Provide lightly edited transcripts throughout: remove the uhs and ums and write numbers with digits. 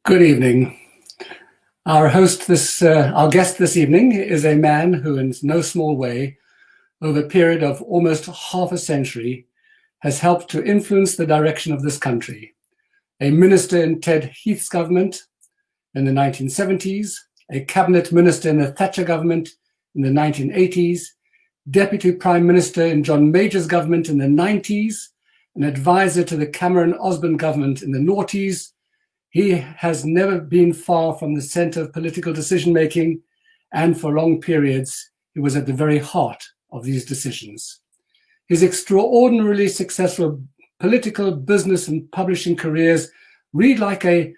Good evening. Our guest this evening is a man who, in no small way, over a period of almost half a century, has helped to influence the direction of this country. A minister in Ted Heath's government in the 1970s, a cabinet minister in the Thatcher government in the 1980s, deputy prime minister in John Major's government in the 90s, an advisor to the Cameron Osborne government in the noughties. He has never been far from the center of political decision-making, and for long periods, he was at the very heart of these decisions. His extraordinarily successful political, business, and publishing careers read like a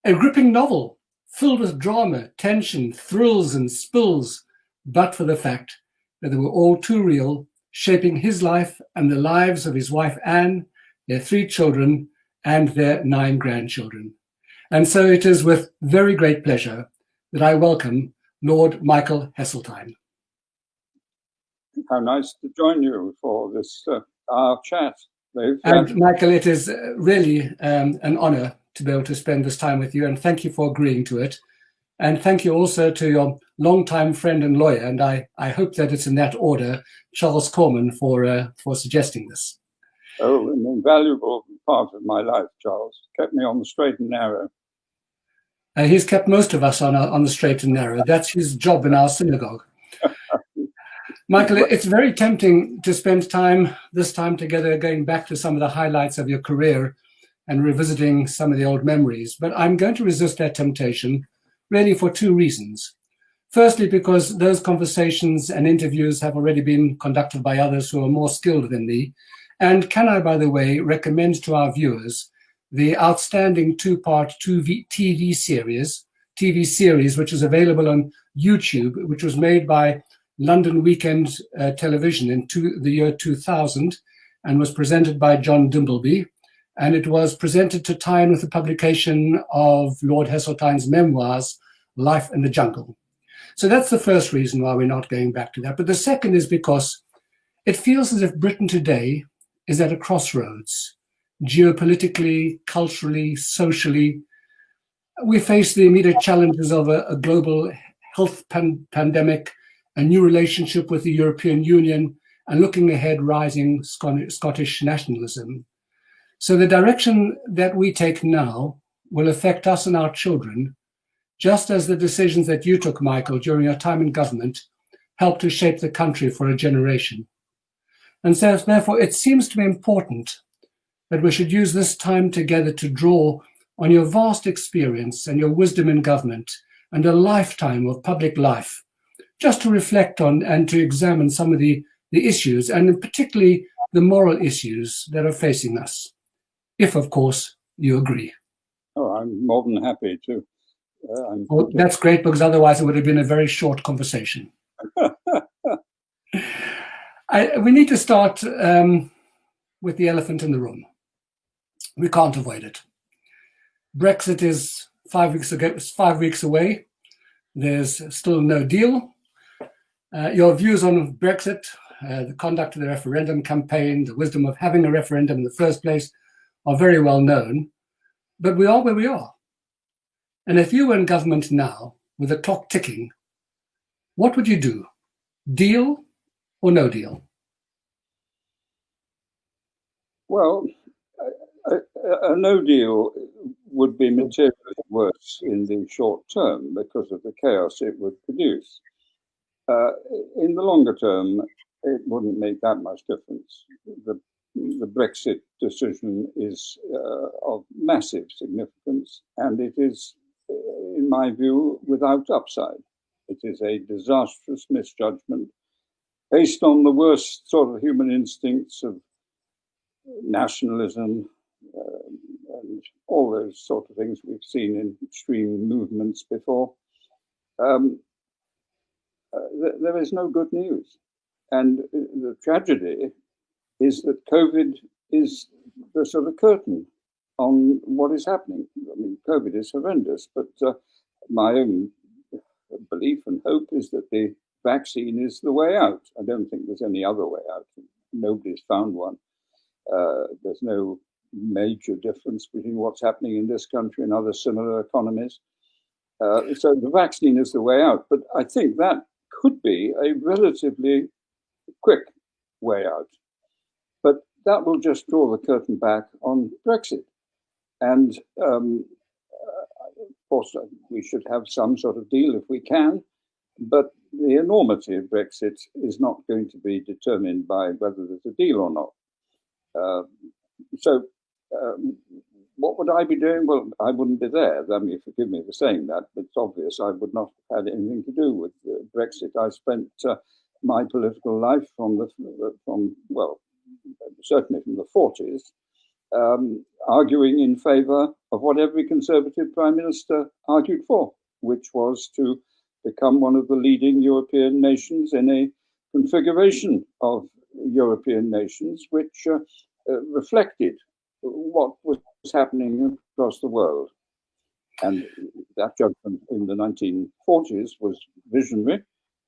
gripping novel, filled with drama, tension, thrills, and spills, but for the fact that they were all too real, shaping his life and the lives of his wife Anne, their 3 children, and their 9 grandchildren. And so it is with very great pleasure that I welcome Lord Michael Heseltine. How nice to join you for this our chat, Dave. And Michael, it is really an honor to be able to spend this time with you, and thank you for agreeing to it. And thank you also to your longtime friend and lawyer, and I hope that it's in that order, Charles Corman, for suggesting this. Oh, an invaluable part of my life, Charles. Kept me on the straight and narrow. He's kept most of us on the straight and narrow. That's his job in our synagogue. Michael, it's very tempting to spend this time together going back to some of the highlights of your career and revisiting some of the old memories, but I'm going to resist that temptation really for 2 reasons. Firstly, because those conversations and interviews have already been conducted by others who are more skilled than me. And can I, by the way, recommend to our viewers the outstanding 2-part TV series, which is available on YouTube, which was made by London Weekend Television in the year 2000 and was presented by John Dimbleby. And it was presented to tie in with the publication of Lord Heseltine's memoirs, Life in the Jungle. So that's the first reason why we're not going back to that. But the second is because it feels as if Britain today is at a crossroads, geopolitically, culturally, socially. We face the immediate challenges of a global health pandemic, a new relationship with the European Union, and looking ahead, rising Scottish nationalism. So the direction that we take now will affect us and our children, just as the decisions that you took, Michael, during your time in government helped to shape the country for a generation. And so therefore it seems to be important that we should use this time together to draw on your vast experience and your wisdom in government and a lifetime of public life, just to reflect on and to examine some of the issues, and particularly the moral issues that are facing us. If, of course, you agree. Oh, I'm more than happy to. Well, that's great, because otherwise it would have been a very short conversation. We need to start with the elephant in the room. We can't avoid it. Brexit is 5 weeks away. There's still no deal. Your views on Brexit, the conduct of the referendum campaign, the wisdom of having a referendum in the first place, are very well known, but we are where we are. And if you were in government now, with the clock ticking, what would you do? Deal or no deal? Well, a no deal would be materially worse in the short term because of the chaos it would produce. In the longer term, it wouldn't make that much difference. The Brexit decision is of massive significance, and it is, in my view, without upside. It is a disastrous misjudgment based on the worst sort of human instincts of nationalism and all those sort of things we've seen in extreme movements before. There is no good news. And the tragedy is that COVID is the sort of curtain on what is happening. I mean, COVID is horrendous, but my own belief and hope is that the vaccine is the way out. I don't think there's any other way out. Nobody's found one. There's no major difference between what's happening in this country and other similar economies. So the vaccine is the way out. But I think that could be a relatively quick way out. But that will just draw the curtain back on Brexit. And of course, we should have some sort of deal if we can. But the enormity of Brexit is not going to be determined by whether there's a deal or not. What would I be doing? Well, I wouldn't be there. I mean, forgive me for saying that, but it's obvious I would not have had anything to do with Brexit. I spent my political life certainly from the 40s, arguing in favour of what every Conservative Prime Minister argued for, which was to become one of the leading European nations in a configuration of European nations which reflected what was happening across the world. And that judgment in the 1940s was visionary,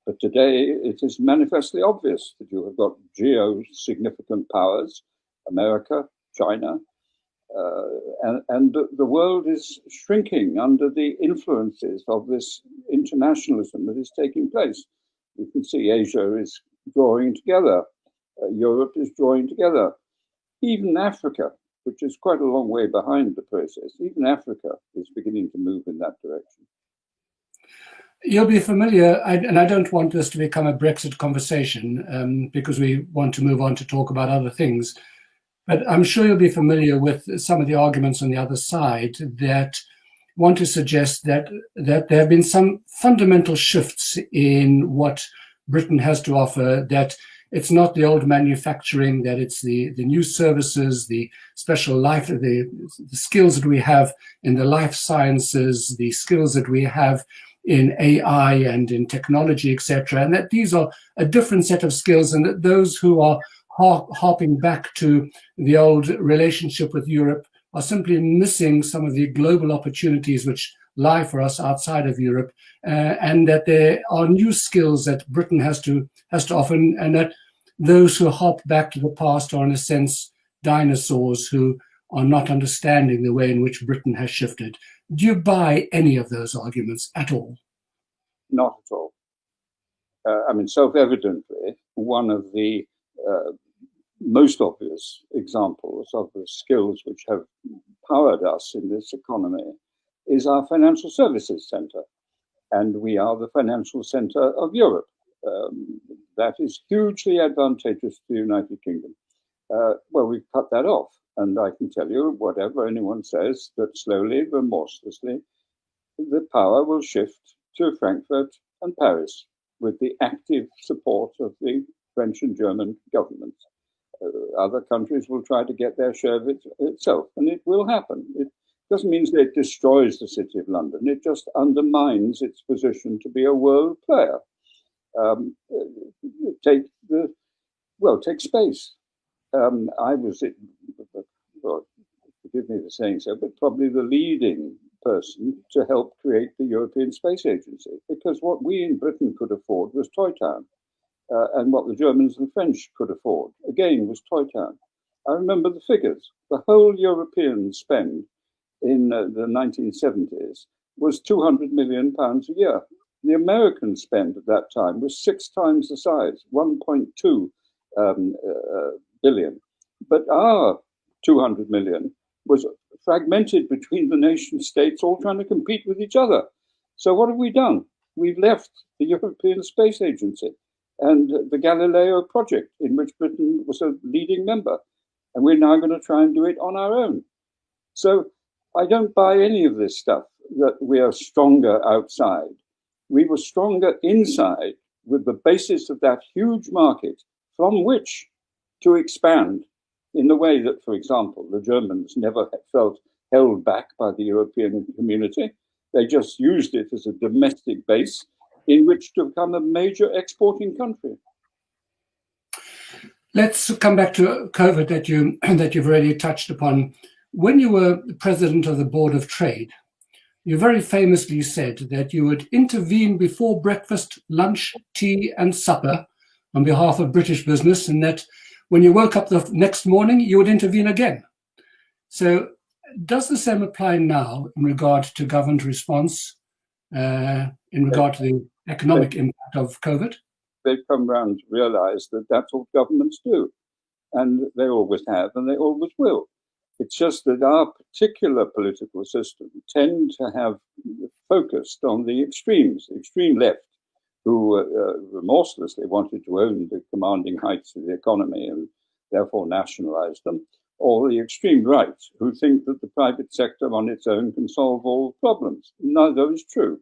but today it is manifestly obvious that you have got geo-significant powers, America, China, and the world is shrinking under the influences of this internationalism that is taking place. You can see Asia is drawing together, Europe is drawing together, even Africa, which is quite a long way behind the process, even Africa is beginning to move in that direction. You'll be familiar, and I don't want this to become a Brexit conversation because we want to move on to talk about other things, but I'm sure you'll be familiar with some of the arguments on the other side that want to suggest that there have been some fundamental shifts in what Britain has to offer, that it's not the old manufacturing, that it's the new services, the special life, the skills that we have in the life sciences, the skills that we have in AI and in technology, etc., and that these are a different set of skills, and that those who are harping back to the old relationship with Europe are simply missing some of the global opportunities which lie for us outside of Europe, and that there are new skills that Britain has to offer, and that those who hop back to the past are, in a sense, dinosaurs who are not understanding the way in which Britain has shifted. Do you buy any of those arguments at all? Not at all. I mean, self-evidently, one of the most obvious examples of the skills which have powered us in this economy is our financial services centre. And we are the financial centre of Europe. That is hugely advantageous to the United Kingdom. Well, we've cut that off. And I can tell you, whatever anyone says, that slowly, remorselessly, the power will shift to Frankfurt and Paris with the active support of the French and German governments. Other countries will try to get their share of it itself, and it will happen. It doesn't mean that it destroys the City of London. It just undermines its position to be a world player. Take space. I was, forgive me for saying so, but probably the leading person to help create the European Space Agency, because what we in Britain could afford was Toy Town, and what the Germans and French could afford, again, was Toy Town. I remember the figures. The whole European spend in the 1970s was £200 million a year. The American spend at that time was 6 times the size, 1.2 billion. But our 200 million was fragmented between the nation states, all trying to compete with each other. So what have we done? We've left the European Space Agency and the Galileo project, in which Britain was a leading member. And we're now going to try and do it on our own. So I don't buy any of this stuff that we are stronger outside. We were stronger inside with the basis of that huge market from which to expand in the way that, for example, the Germans never felt held back by the European community. They just used it as a domestic base in which to become a major exporting country. Let's come back to COVID that you've already touched upon. When you were president of the Board of Trade, you very famously said that you would intervene before breakfast, lunch, tea, and supper on behalf of British business, and that when you woke up the next morning, you would intervene again. So does the same apply now in regard to government response, in regard to the economic impact of COVID? They've come round to realise that that's what governments do. And they always have, and they always will. It's just that our particular political system tend to have focused on the extremes, the extreme left, who remorselessly wanted to own the commanding heights of the economy and therefore nationalize them, or the extreme right, who think that the private sector on its own can solve all problems. Neither is true.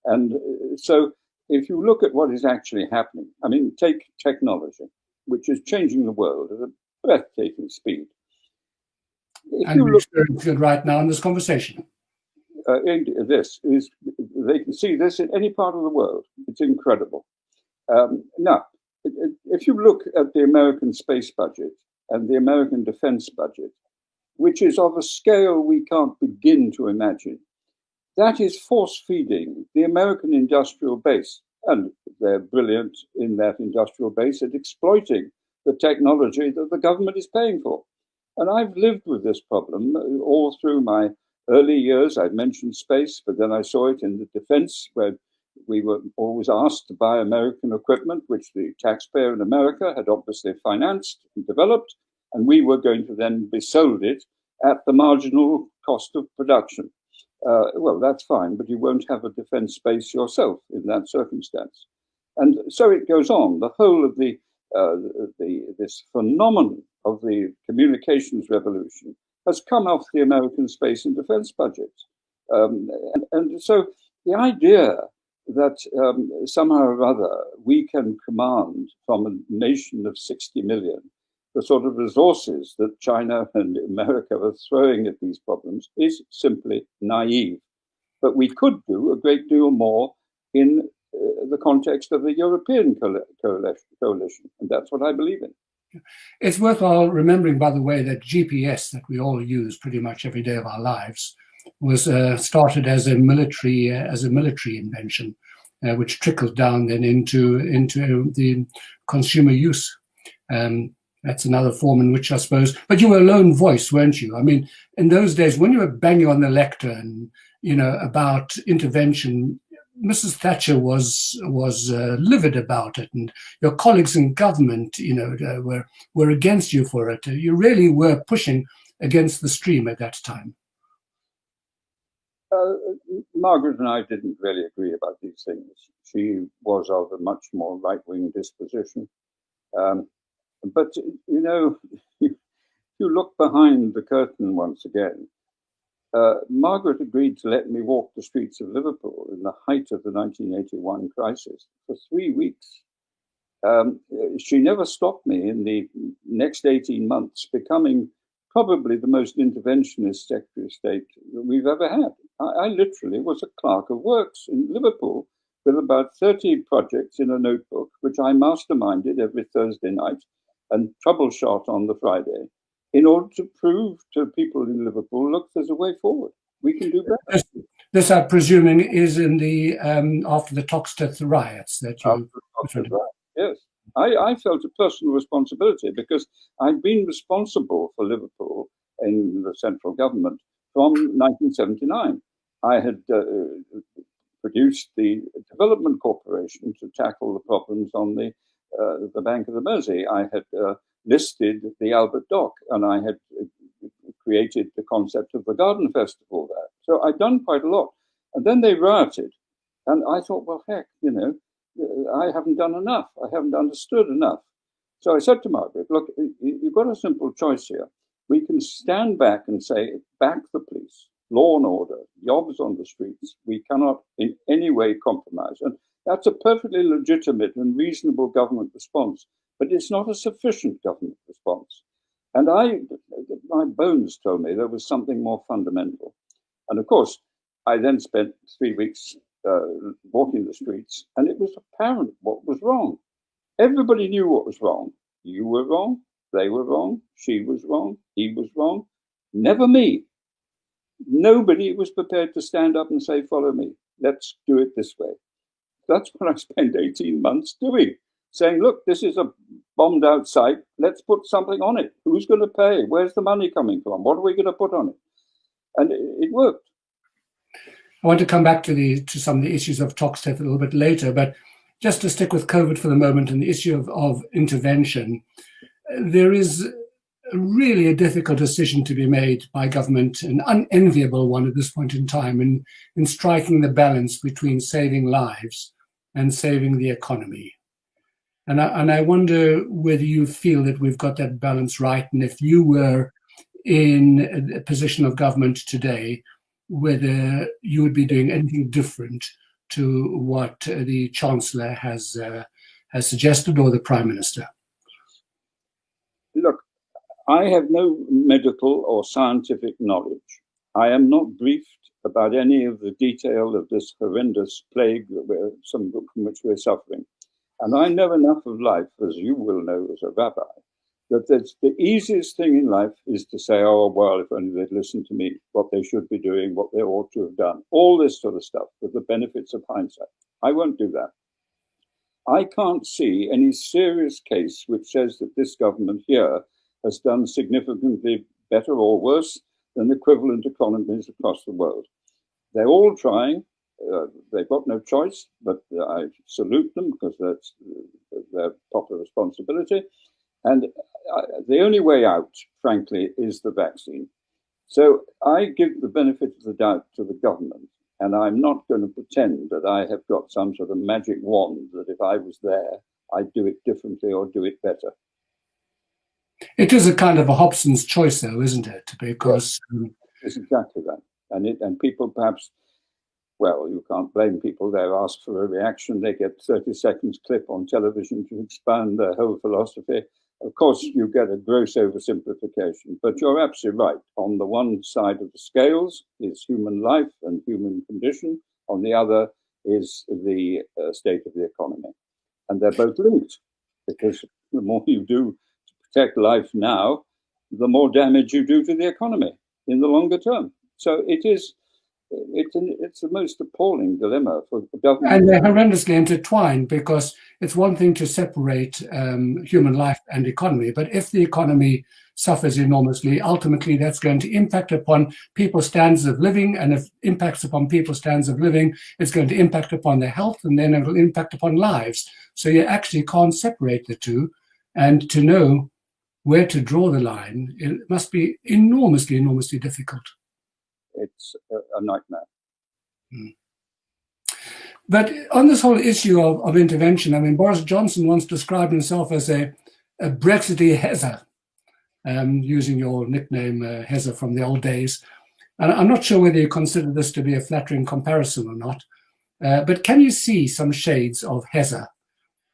And so if you look at what is actually happening, I mean, take technology, which is changing the world at a breathtaking speed. And we're experiencing it right now in this conversation. They can see this in any part of the world. It's incredible. Now, if you look at the American space budget and the American defense budget, which is of a scale we can't begin to imagine, that is force-feeding the American industrial base. And they're brilliant in that industrial base at exploiting the technology that the government is paying for. And I've lived with this problem all through my early years. I've mentioned space, but then I saw it in the defense, where we were always asked to buy American equipment, which the taxpayer in America had obviously financed and developed, and we were going to then be sold it at the marginal cost of production. Well, that's fine, but you won't have a defense base yourself in that circumstance. And so it goes on. The whole of this phenomenon of the communications revolution has come off the American space and defense budgets. And so the idea that somehow or other we can command from a nation of 60 million the sort of resources that China and America are throwing at these problems is simply naive. But we could do a great deal more in the context of the European coalition, and that's what I believe in. It's worthwhile remembering, by the way, that GPS that we all use pretty much every day of our lives was started as a military invention, which trickled down then into the consumer use. That's another form in which I suppose. But you were a lone voice, weren't you? I mean, in those days when you were banging on the lectern, about intervention, Mrs. Thatcher was livid about it, and your colleagues in government, were against you for it. You really were pushing against the stream at that time. Margaret and I didn't really agree about these things. She was of a much more right-wing disposition. But, if you look behind the curtain once again, Margaret agreed to let me walk the streets of Liverpool in the height of the 1981 crisis for 3 weeks. She never stopped me in the next 18 months, becoming probably the most interventionist Secretary of State that we've ever had. I literally was a clerk of works in Liverpool with about 30 projects in a notebook, which I masterminded every Thursday night and troubleshot on the Friday, in order to prove to people in Liverpool, look, there's a way forward. We can do better. This I'm presuming, is in the after the Toxteth riots that you. Yes, I felt a personal responsibility because I'd been responsible for Liverpool in the central government from 1979. I had produced the Development Corporation to tackle the problems on the Bank of the Mersey. I had listed the Albert Dock, and I had created the concept of the Garden Festival there. So I'd done quite a lot. And then they rioted. And I thought, well, heck, I haven't done enough. I haven't understood enough. So I said to Margaret, look, you've got a simple choice here. We can stand back and say, back the police, law and order, jobs on the streets. We cannot in any way compromise. And that's a perfectly legitimate and reasonable government response, but it's not a sufficient government response. And my bones told me there was something more fundamental. And of course, I then spent 3 weeks walking the streets, and it was apparent what was wrong. Everybody knew what was wrong. You were wrong, they were wrong, she was wrong, he was wrong. Never me. Nobody was prepared to stand up and say, follow me. Let's do it this way. That's what I spent 18 months doing. saying, look, this is a bombed out site. Let's put something on it. Who's going to pay? Where's the money coming from? What are we going to put on it? And it worked. I want to come back to some of the issues of Toxteth a little bit later, but just to stick with COVID for the moment and the issue of intervention, there is really a difficult decision to be made by government, an unenviable one at this point in time, in striking the balance between saving lives and saving the economy. And I wonder whether you feel that we've got that balance right, and if you were in a position of government today, whether you would be doing anything different to what the Chancellor has suggested, or the Prime Minister. Look, I have no medical or scientific knowledge. I am not briefed about any of the detail of this horrendous plague from which we're suffering. And I know enough of life, as you will know as a rabbi, that the easiest thing in life is to say, oh, well, if only they'd listen to me, what they should be doing, what they ought to have done, all this sort of stuff with the benefits of hindsight. I won't do that. I can't see any serious case which says that this government here has done significantly better or worse than equivalent economies across the world. They're all trying. They've got no choice, but I salute them because that's their proper responsibility. And the only way out, frankly, is the vaccine. So I give the benefit of the doubt to the government, and I'm not going to pretend that I have got some sort of magic wand that if I was there, I'd do it differently or do it better. It is a kind of a Hobson's choice, though, isn't it? Because it's exactly that. And people perhaps, well, you can't blame people. They're asked for a reaction. They get 30 seconds clip on television to expand their whole philosophy. Of course, you get a gross oversimplification, but you're absolutely right. On the one side of the scales is human life and human condition. On the other is the state of the economy. And they're both linked, because the more you do to protect life now, the more damage you do to the economy in the longer term. So it's the most appalling dilemma for the government. And they're horrendously intertwined, because it's one thing to separate human life and economy, but if the economy suffers enormously, ultimately that's going to impact upon people's standards of living, and if it impacts upon people's standards of living, it's going to impact upon their health, and then it will impact upon lives. So you actually can't separate the two, and to know where to draw the line, it must be enormously, enormously difficult. It's a nightmare. But on this whole issue of intervention, I mean, Boris Johnson once described himself as a Brexity Heser, using your nickname, Heser, from the old days. And I'm not sure whether you consider this to be a flattering comparison or not, but can you see some shades of Heser,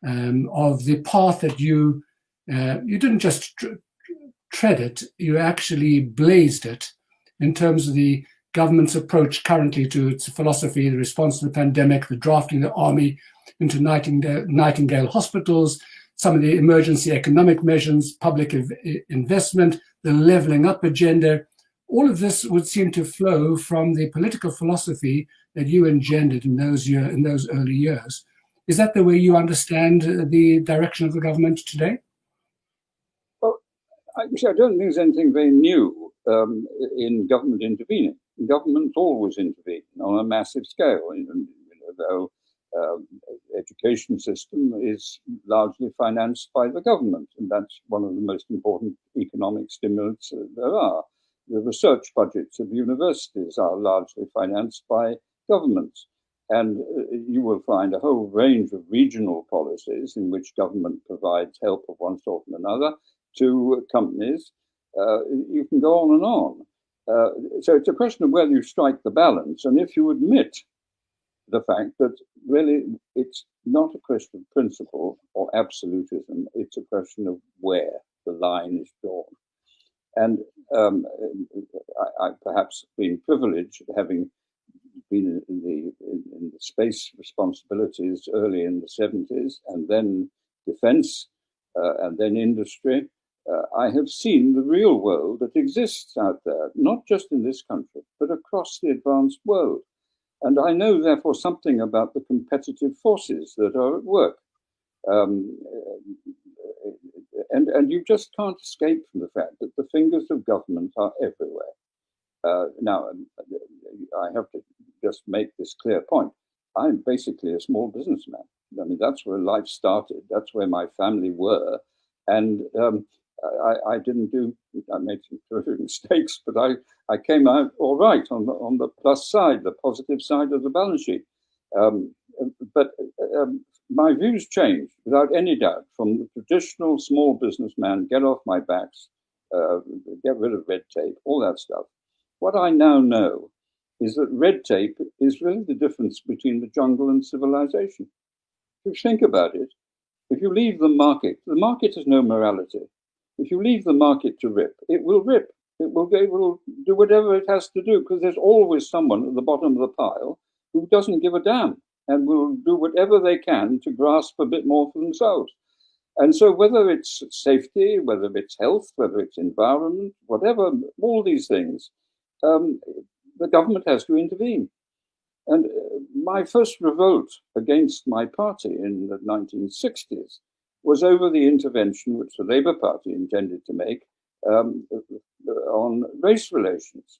of the path that you didn't just tread it, you actually blazed it, in terms of the government's approach currently to its philosophy, the response to the pandemic, the drafting the army into Nightingale hospitals, some of the emergency economic measures, public investment, the levelling up agenda. All of this would seem to flow from the political philosophy that you engendered in those early years. Is that the way you understand the direction of the government today? Well, I don't think there's anything very new in government intervening. Government always intervene on a massive scale. Though education system is largely financed by the government, and that's one of the most important economic stimulants there are. The research budgets of universities are largely financed by governments, and you will find a whole range of regional policies in which government provides help of one sort and another to companies. You can go on and on. So it's a question of whether you strike the balance, and if you admit the fact that really it's not a question of principle or absolutism, it's a question of where the line is drawn. And I perhaps been privileged, having been in the space responsibilities early in the 70s, and then defense, and then industry. I have seen the real world that exists out there, not just in this country, but across the advanced world. And I know, therefore, something about the competitive forces that are at work. Um, and you just can't escape from the fact that the fingers of government are everywhere. Now, I have to just make this clear point. I'm basically a small businessman. I mean, that's where life started. That's where my family were. And I didn't do, I made some terrific mistakes, but I came out all right on the plus side, the positive side of the balance sheet. But my views changed without any doubt from the traditional small businessman, get off my backs, get rid of red tape, all that stuff. What I now know is that red tape is really the difference between the jungle and civilization. If you think about it, if you leave the market has no morality. If you leave the market to rip, it will rip. It will do whatever it has to do, because there's always someone at the bottom of the pile who doesn't give a damn and will do whatever they can to grasp a bit more for themselves. And so whether it's safety, whether it's health, whether it's environment, whatever, all these things, the government has to intervene. And my first revolt against my party in the 1960s was over the intervention which the Labour Party intended to make on race relations.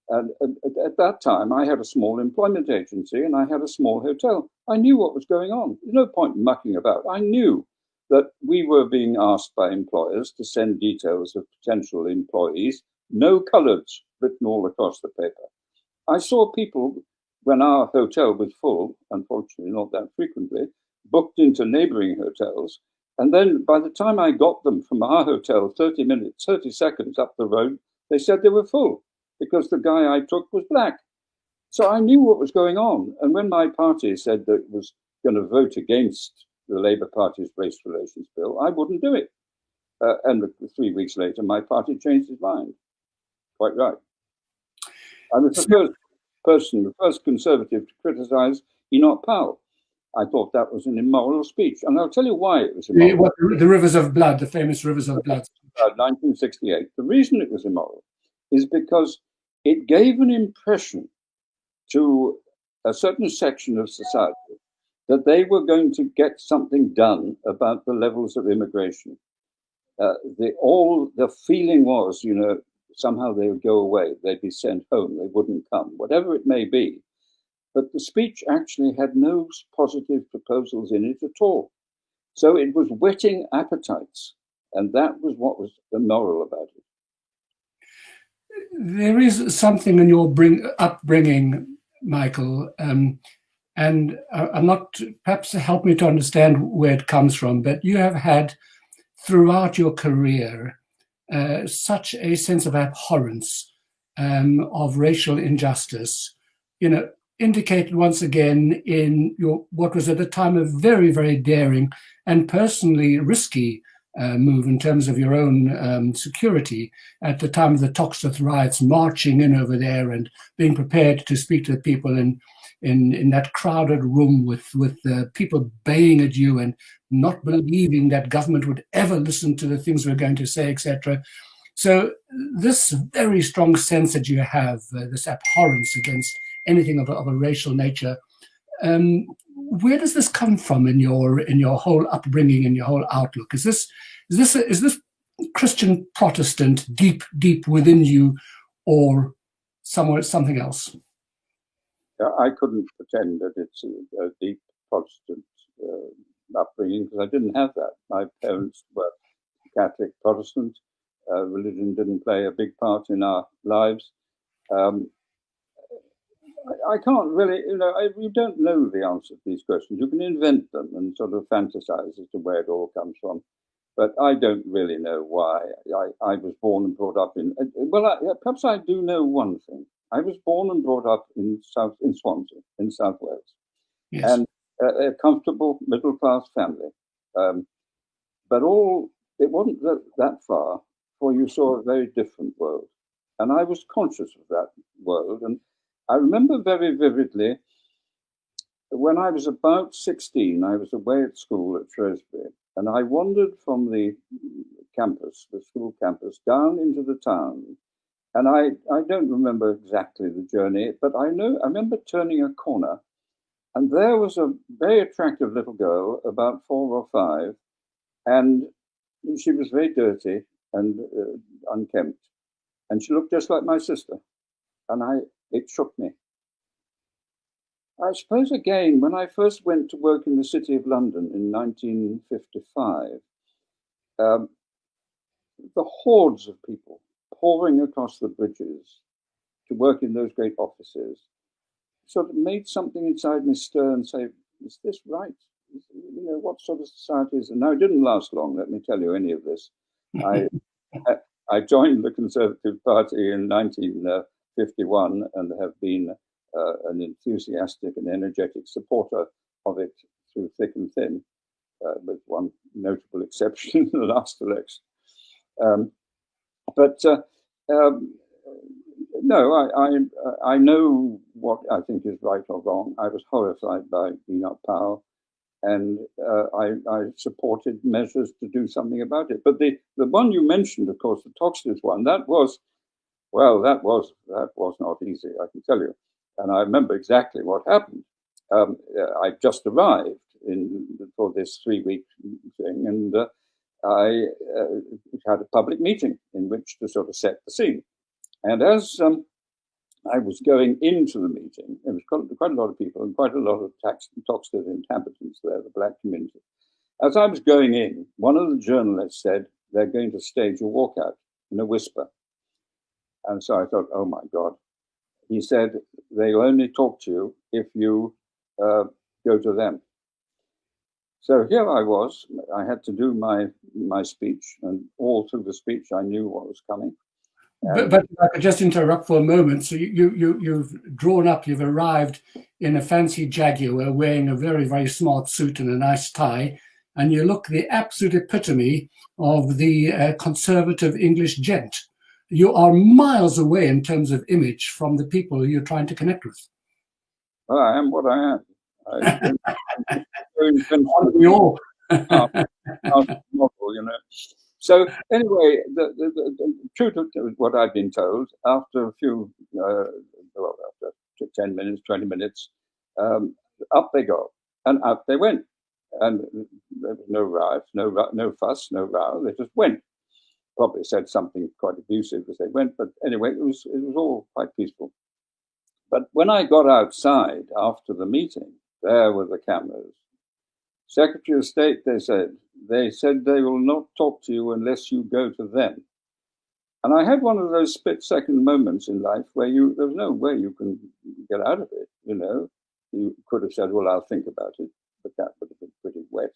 And at that time, I had a small employment agency and I had a small hotel. I knew what was going on. There's no point mucking about. I knew that we were being asked by employers to send details of potential employees, no colours written all across the paper. I saw people, when our hotel was full, unfortunately not that frequently, booked into neighbouring hotels. And then by the time I got them from our hotel 30 seconds up the road, they said they were full because the guy I took was black. So I knew what was going on. And when my party said that it was going to vote against the Labour Party's race relations bill, I wouldn't do it. And 3 weeks later, my party changed its mind. Quite right. I was the first conservative to criticise Enoch Powell. I thought that was an immoral speech. And I'll tell you why it was immoral. The rivers of blood, the famous rivers of blood. 1968. The reason it was immoral is because it gave an impression to a certain section of society that they were going to get something done about the levels of immigration. The feeling was, somehow they would go away, they'd be sent home, they wouldn't come, whatever it may be. But the speech actually had no positive proposals in it at all. So it was whetting appetites, and that was what was immoral about it. There is something in your upbringing, Michael, and I'm not, perhaps help me to understand where it comes from, but you have had throughout your career such a sense of abhorrence of racial injustice, indicated once again in your what was at the time a very, very daring and personally risky move in terms of your own security at the time of the Toxteth riots, marching in over there and being prepared to speak to the people in that crowded room with people baying at you and not believing that government would ever listen to the things we're going to say, etc. So this very strong sense that you have, this abhorrence against anything of a racial nature, where does this come from in your whole upbringing and your whole outlook? Is this Christian Protestant deep within you, or something else? I couldn't pretend that it's a deep Protestant upbringing because I didn't have that. My parents were Catholic Protestant. Religion didn't play a big part in our lives. I can't really, you don't know the answer to these questions. You can invent them and sort of fantasize as to where it all comes from. But I don't really know why. I was born and brought up in, perhaps I do know one thing. I was born and brought up in Swansea, in South Wales. Yes. And a comfortable middle-class family. But it wasn't that far before you saw a very different world. And I was conscious of that world. And I remember very vividly, when I was about 16, I was away at school at Shrewsbury, and I wandered from the campus, the school campus, down into the town. And I don't remember exactly the journey, but I remember turning a corner, And there was a very attractive little girl, about 4 or 5, and she was very dirty and unkempt. And she looked just like my sister. And it shook me. I suppose, again, when I first went to work in the City of London in 1955, the hordes of people pouring across the bridges to work in those great offices sort of made something inside me stir and say, is this right? You know, what sort of society is it? Now, it didn't last long, let me tell you any of this. I joined the Conservative Party in 1951 and have been an enthusiastic and energetic supporter of it through thick and thin, with one notable exception in the last election. No, I know what I think is right or wrong. I was horrified by Enoch Powell, and I supported measures to do something about it. But the one you mentioned, of course, the Toxters one, that was not easy, I can tell you. And I remember exactly what happened. I just arrived for this 3-week thing, and I had a public meeting in which to sort of set the scene. And as I was going into the meeting, there was quite a lot of people and quite a lot of Toxteth inhabitants there, the black community. As I was going in, one of the journalists said, they're going to stage a walkout in a whisper. And so I thought, oh my God. He said, they'll only talk to you if you go to them. So here I was. I had to do my speech, and all through the speech, I knew what was coming. But if I could just interrupt for a moment. So you've drawn up, you've arrived in a fancy Jaguar wearing a very, very smart suit and a nice tie, and you look the absolute epitome of the conservative English gent. You are miles away in terms of image from the people you're trying to connect with. Well, I am what I am. We all. Model, you know. So anyway, the truth of what I've been told, after a few, after 10 minutes, 20 minutes, up they go, and out they went. And there was no riots, no fuss, no row. They just went. Probably said something quite abusive as they went, but anyway, it was all quite peaceful. But when I got outside after the meeting, there were the cameras. Secretary of State, they said they will not talk to you unless you go to them. And I had one of those split-second moments in life where there's no way you can get out of it, you know. You could have said, well, I'll think about it, but that would have been pretty wet.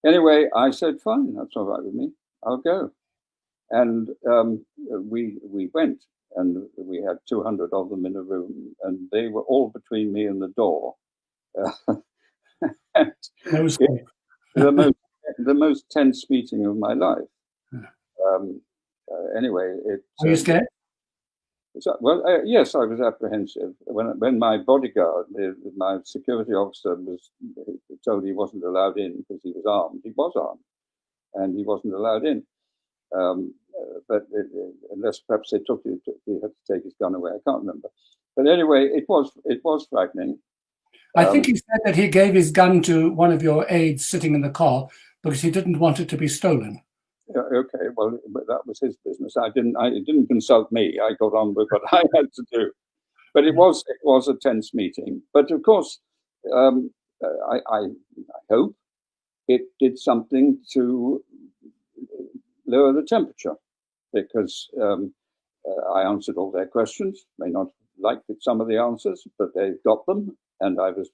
Anyway, I said, fine, that's all right with me. I'll go. And we went, and we had 200 of them in a room, and they were all between me and the door. And the most tense meeting of my life. Anyway, Are you scared? Well, yes, I was apprehensive when my bodyguard, my security officer, was told he wasn't allowed in because he was armed. He was armed, and he wasn't allowed in. But unless perhaps he had to take his gun away. I can't remember. But anyway, it was frightening. I think he said that he gave his gun to one of your aides sitting in the car because he didn't want it to be stolen. Okay, well, that was his business. It didn't consult me. I got on with what I had to do. But it was a tense meeting. But of course, I hope it did something to lower the temperature, because I answered all their questions. May not like some of the answers, but they got them, and I was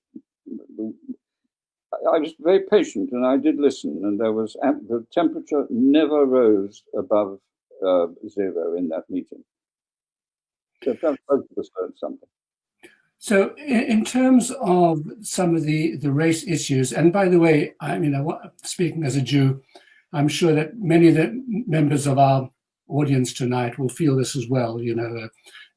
very patient, and I did listen. And the temperature never rose above 0 in that meeting. So both of us learned something. So in terms of some of the race issues, and by the way, I mean, speaking as a Jew, I'm sure that many of the members of our audience tonight will feel this as well. You know,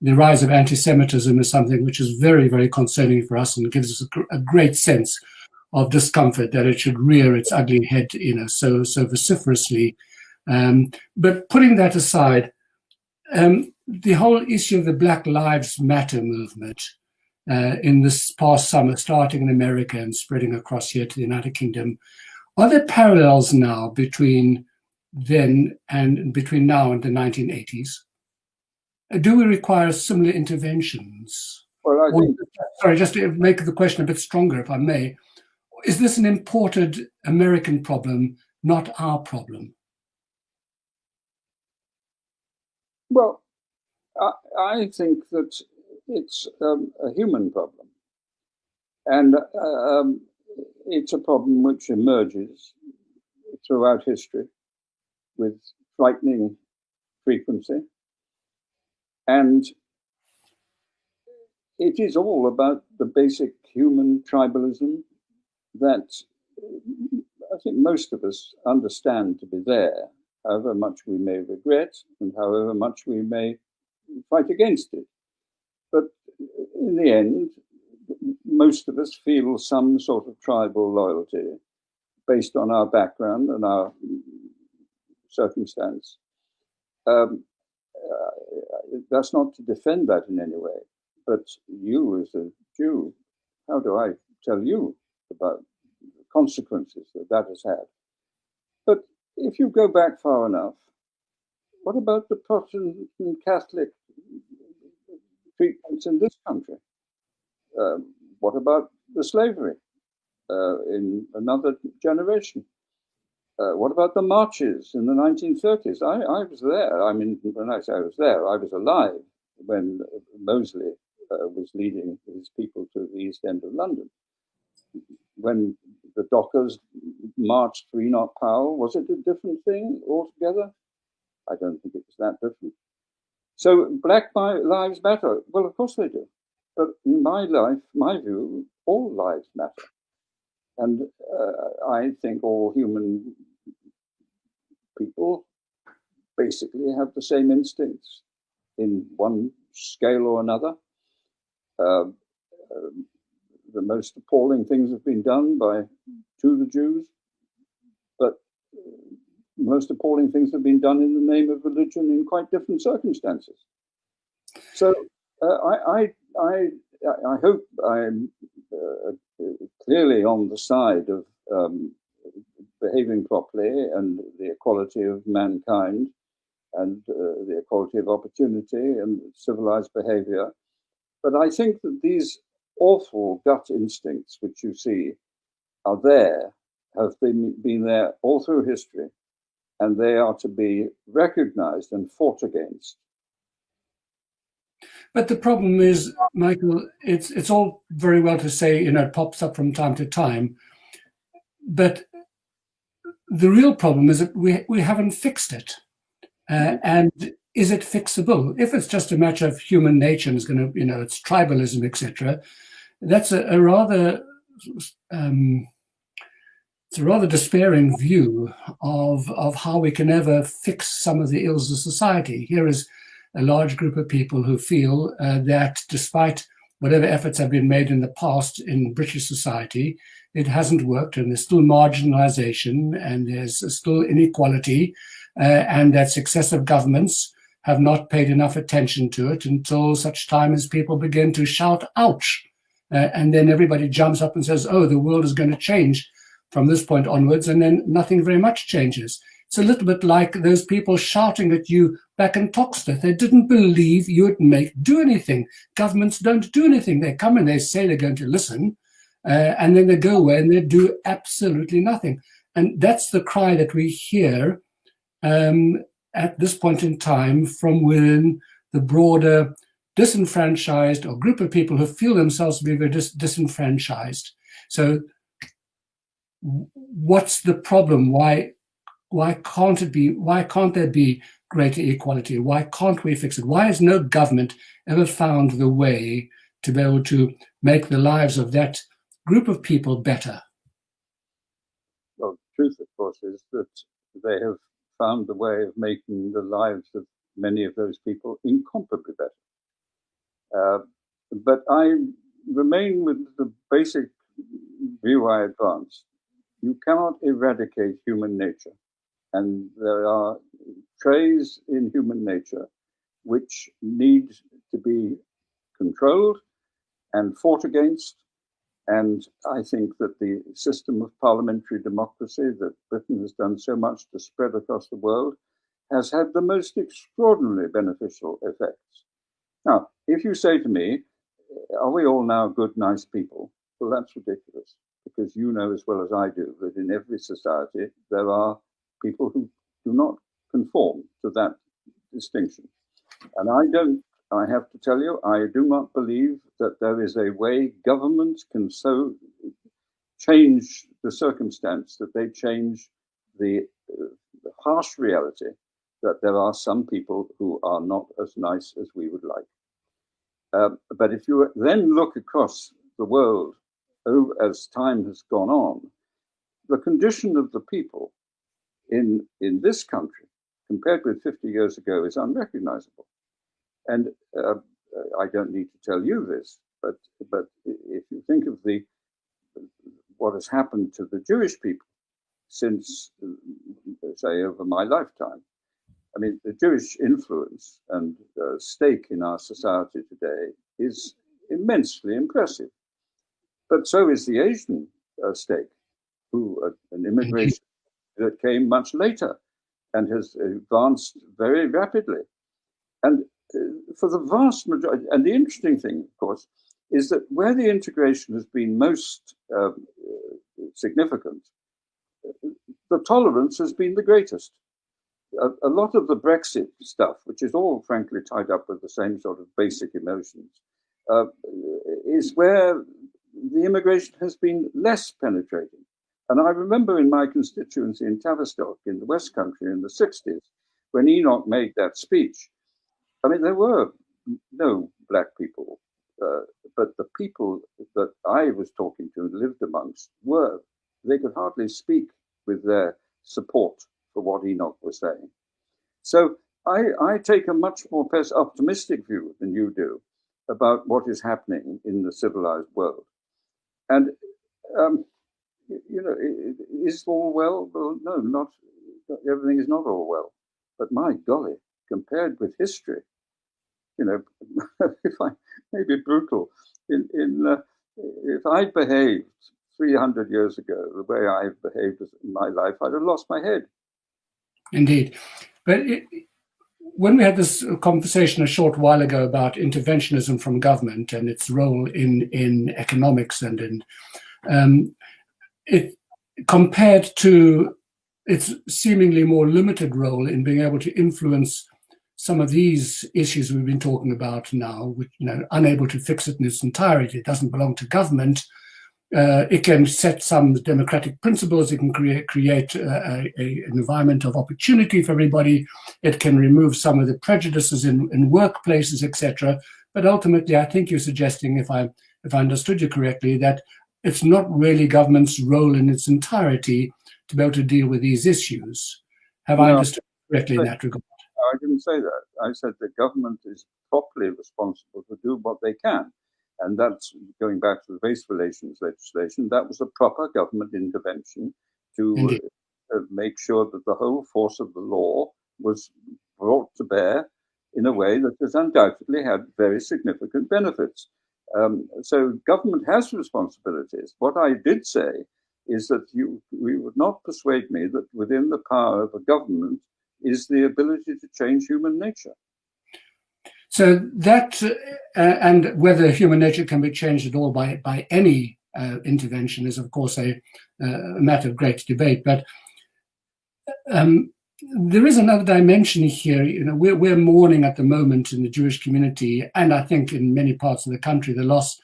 the rise of anti-Semitism is something which is very, very concerning for us and gives us a great sense of discomfort that it should rear its ugly head, you know, so vociferously. But putting that aside, the whole issue of the Black Lives Matter movement, in this past summer, starting in America and spreading across here to the United Kingdom. Are there parallels now between then and between now and the 1980s? Do we require similar interventions? Well, I think... Sorry, just to make the question a bit stronger, if I may. Is this an imported American problem, not our problem? Well, I think that it's a human problem. And it's a problem which emerges throughout history with frightening frequency. And it is all about the basic human tribalism that I think most of us understand to be there, however much we may regret and however much we may fight against it. But in the end, most of us feel some sort of tribal loyalty based on our background and our circumstance. That's not to defend that in any way, but you as a Jew, how do I tell you about the consequences that that has had? But if you go back far enough, what about the Protestant and Catholic treatments in this country? What about the slavery in another generation? What about the marches in the 1930s? I was there. I mean, when I say I was there, I was alive when Mosley was leading his people to the East End of London. When the Dockers marched for Enoch Powell, was it a different thing altogether? I don't think it was that different. So Black lives matter. Well, of course they do. But in my view, all lives matter. And I think all human people basically have the same instincts in one scale or another. The most appalling things have been done to the Jews, but the most appalling things have been done in the name of religion in quite different circumstances. So I hope I'm clearly on the side of behaving properly and the equality of mankind and the equality of opportunity and civilized behavior. But I think that these awful gut instincts which you see are there, have been there all through history, and they are to be recognized and fought against. But the problem is, Michael, it's all very well to say, it pops up from time to time, but the real problem is that we haven't fixed it. And is it fixable? If it's just a matter of human nature and it's going to, it's tribalism, etc., that's a rather it's a rather despairing view of how we can ever fix some of the ills of society. Here is a large group of people who feel that despite whatever efforts have been made in the past in British society, it hasn't worked, and there's still marginalization, and there's still inequality, and that successive governments have not paid enough attention to it until such time as people begin to shout, ouch, and then everybody jumps up and says, oh, the world is going to change from this point onwards, and then nothing very much changes. It's a little bit like those people shouting at you back in Toxteth. They didn't believe you would do anything. Governments don't do anything. They come and they say they're going to listen, and then they go away and they do absolutely nothing. And that's the cry that we hear at this point in time from within the broader disenfranchised or group of people who feel themselves to be very disenfranchised. So what's the problem? Why can't there be greater equality? Why can't we fix it? Why has no government ever found the way to be able to make the lives of that group of people better? Well, the truth, of course, is that they have found the way of making the lives of many of those people incomparably better. But I remain with the basic view I advanced. You cannot eradicate human nature. And there are traits in human nature which need to be controlled and fought against. And I think that the system of parliamentary democracy that Britain has done so much to spread across the world has had the most extraordinarily beneficial effects. Now, if you say to me, are we all now good, nice people? Well, that's ridiculous, because you know as well as I do that in every society there are people who do not conform to that distinction. And I have to tell you, I do not believe that there is a way government can so change the circumstance that they change the harsh reality that there are some people who are not as nice as we would like. But if you then look across the world as time has gone on, the condition of the people in this country compared with 50 years ago is unrecognizable. And I don't need to tell you this, but if you think of what has happened to the Jewish people since, say, over my lifetime, I mean, the Jewish influence and stake in our society today is immensely impressive. But so is the Asian stake, an immigration that came much later and has advanced very rapidly. And for the vast majority, and the interesting thing, of course, is that where the integration has been most significant, the tolerance has been the greatest. A lot of the Brexit stuff, which is all frankly tied up with the same sort of basic emotions, is where the immigration has been less penetrating. And I remember in my constituency in Tavistock in the West Country in the 60s, when Enoch made that speech, I mean, there were no black people, but the people that I was talking to and lived amongst they could hardly speak with their support for what Enoch was saying. So I take a much more optimistic view than you do about what is happening in the civilized world. And, is all well? Well, no, everything is not all well. But my golly, compared with history, if I may be brutal, if I'd behaved 300 years ago the way I've behaved in my life, I'd have lost my head. Indeed. But when we had this conversation a short while ago about interventionism from government and its role in economics and it compared to its seemingly more limited role in being able to influence some of these issues we've been talking about now, which, unable to fix it in its entirety, it doesn't belong to government. It can set some democratic principles. It can create an environment of opportunity for everybody. It can remove some of the prejudices in workplaces, etc. But ultimately, I think you're suggesting, if I understood you correctly, that it's not really government's role in its entirety to be able to deal with these issues. Have I understood correctly in that regard? I didn't say that. I said the government is properly responsible to do what they can. And that's going back to the race relations legislation. That was a proper government intervention to make sure that the whole force of the law was brought to bear in a way that has undoubtedly had very significant benefits. So government has responsibilities. What I did say is that we would not persuade me that within the power of a government is the ability to change human nature. So that, and whether human nature can be changed at all by any intervention is, of course, a matter of great debate. But there is another dimension here. We're mourning at the moment in the Jewish community, and I think in many parts of the country, the loss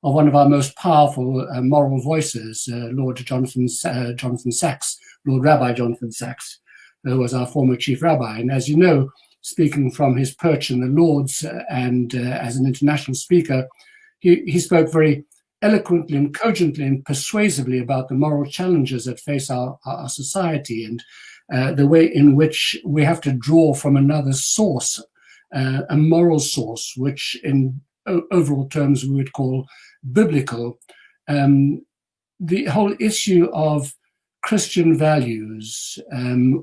of one of our most powerful moral voices, Lord Jonathan Sacks, Lord Rabbi Jonathan Sacks, who was our former chief rabbi. And as you know, speaking from his perch in the Lords and as an international speaker, he spoke very eloquently and cogently and persuasively about the moral challenges that face our society and the way in which we have to draw from another source, a moral source, which in overall terms we would call biblical. The whole issue of Christian values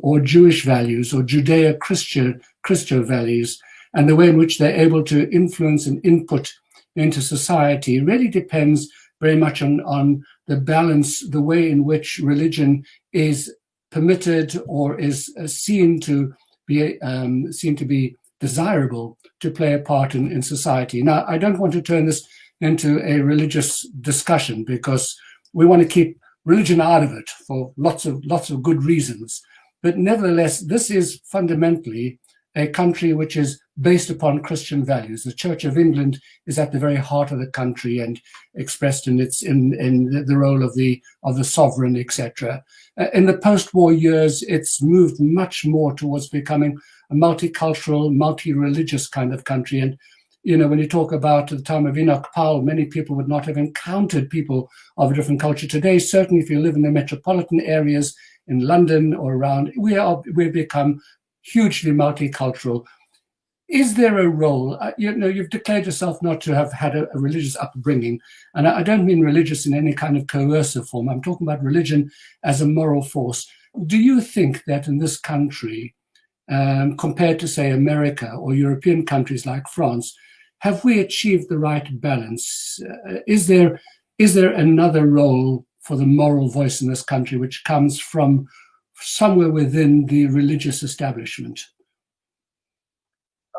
or Jewish values or Judeo-Christian values and the way in which they're able to influence and input into society really depends very much on the balance, the way in which religion is permitted or is seen to be desirable to play a part in society. Now, I don't want to turn this into a religious discussion because we want to keep religion out of it for lots of good reasons. But nevertheless, this is fundamentally a country which is based upon Christian values. The Church of England is at the very heart of the country and expressed in the role of the sovereign, etc. In the post-war years, it's moved much more towards becoming a multicultural, multi-religious kind of country. And when you talk about the time of Enoch Powell, many people would not have encountered people of a different culture. Today, certainly if you live in the metropolitan areas in London or around, we've become hugely multicultural. Is there a role? You've declared yourself not to have had a religious upbringing, and I don't mean religious in any kind of coercive form. I'm talking about religion as a moral force. Do you think that in this country, compared to, say, America or European countries like France, have we achieved the right balance? Is there another role for the moral voice in this country which comes from somewhere within the religious establishment?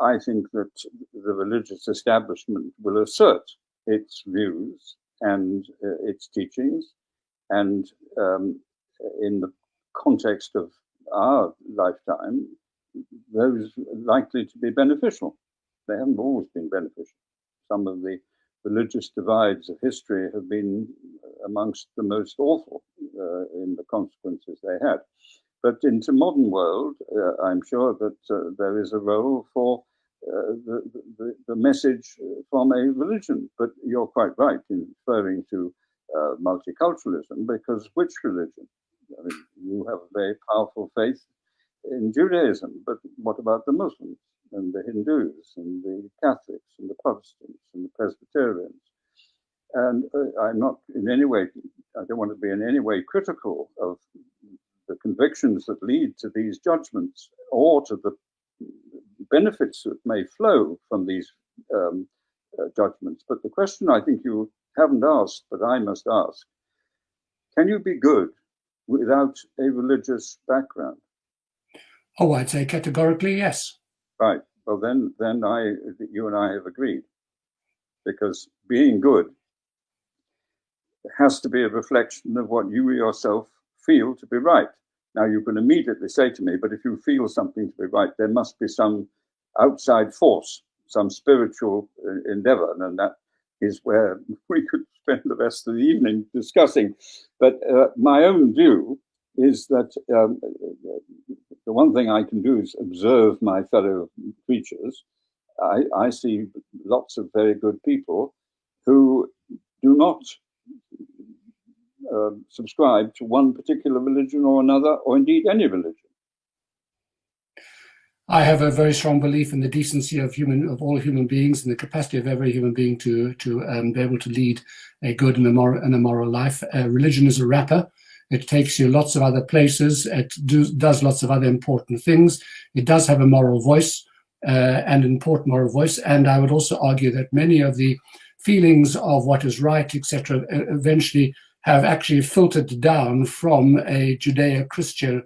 I think that the religious establishment will assert its views and its teachings, and in the context of our lifetime, those likely to be beneficial. They haven't always been beneficial. Some of the religious divides of history have been amongst the most awful in the consequences they had. But into modern world, I'm sure that there is a role for the message from a religion. But you're quite right in referring to multiculturalism, because which religion? I mean, you have a very powerful faith in Judaism, but what about the Muslims and the Hindus and the Catholics and the Protestants and the Presbyterians? And I'm not in any way, I don't want to be in any way critical of the convictions that lead to these judgments or to the benefits that may flow from these judgments. But the question I think you haven't asked, but I must ask, can you be good without a religious background? Oh, I'd say categorically yes. Right. Well, then you and I have agreed, because being good has to be a reflection of what you yourself feel to be right. Now, you can immediately say to me, but if you feel something to be right, there must be some outside force, some spiritual endeavor, and that is where we could spend the rest of the evening discussing. But my own view is that the one thing I can do is observe my fellow creatures. I see lots of very good people who do not subscribe to one particular religion or another, or indeed any religion. I have a very strong belief in the decency of all human beings, and the capacity of every human being to be able to lead a good and a moral life. Religion is a wrapper. It takes you lots of other places. It does lots of other important things. It does have a moral voice, and an important moral voice. And I would also argue that many of the feelings of what is right, etc., eventually have actually filtered down from a Judeo-Christian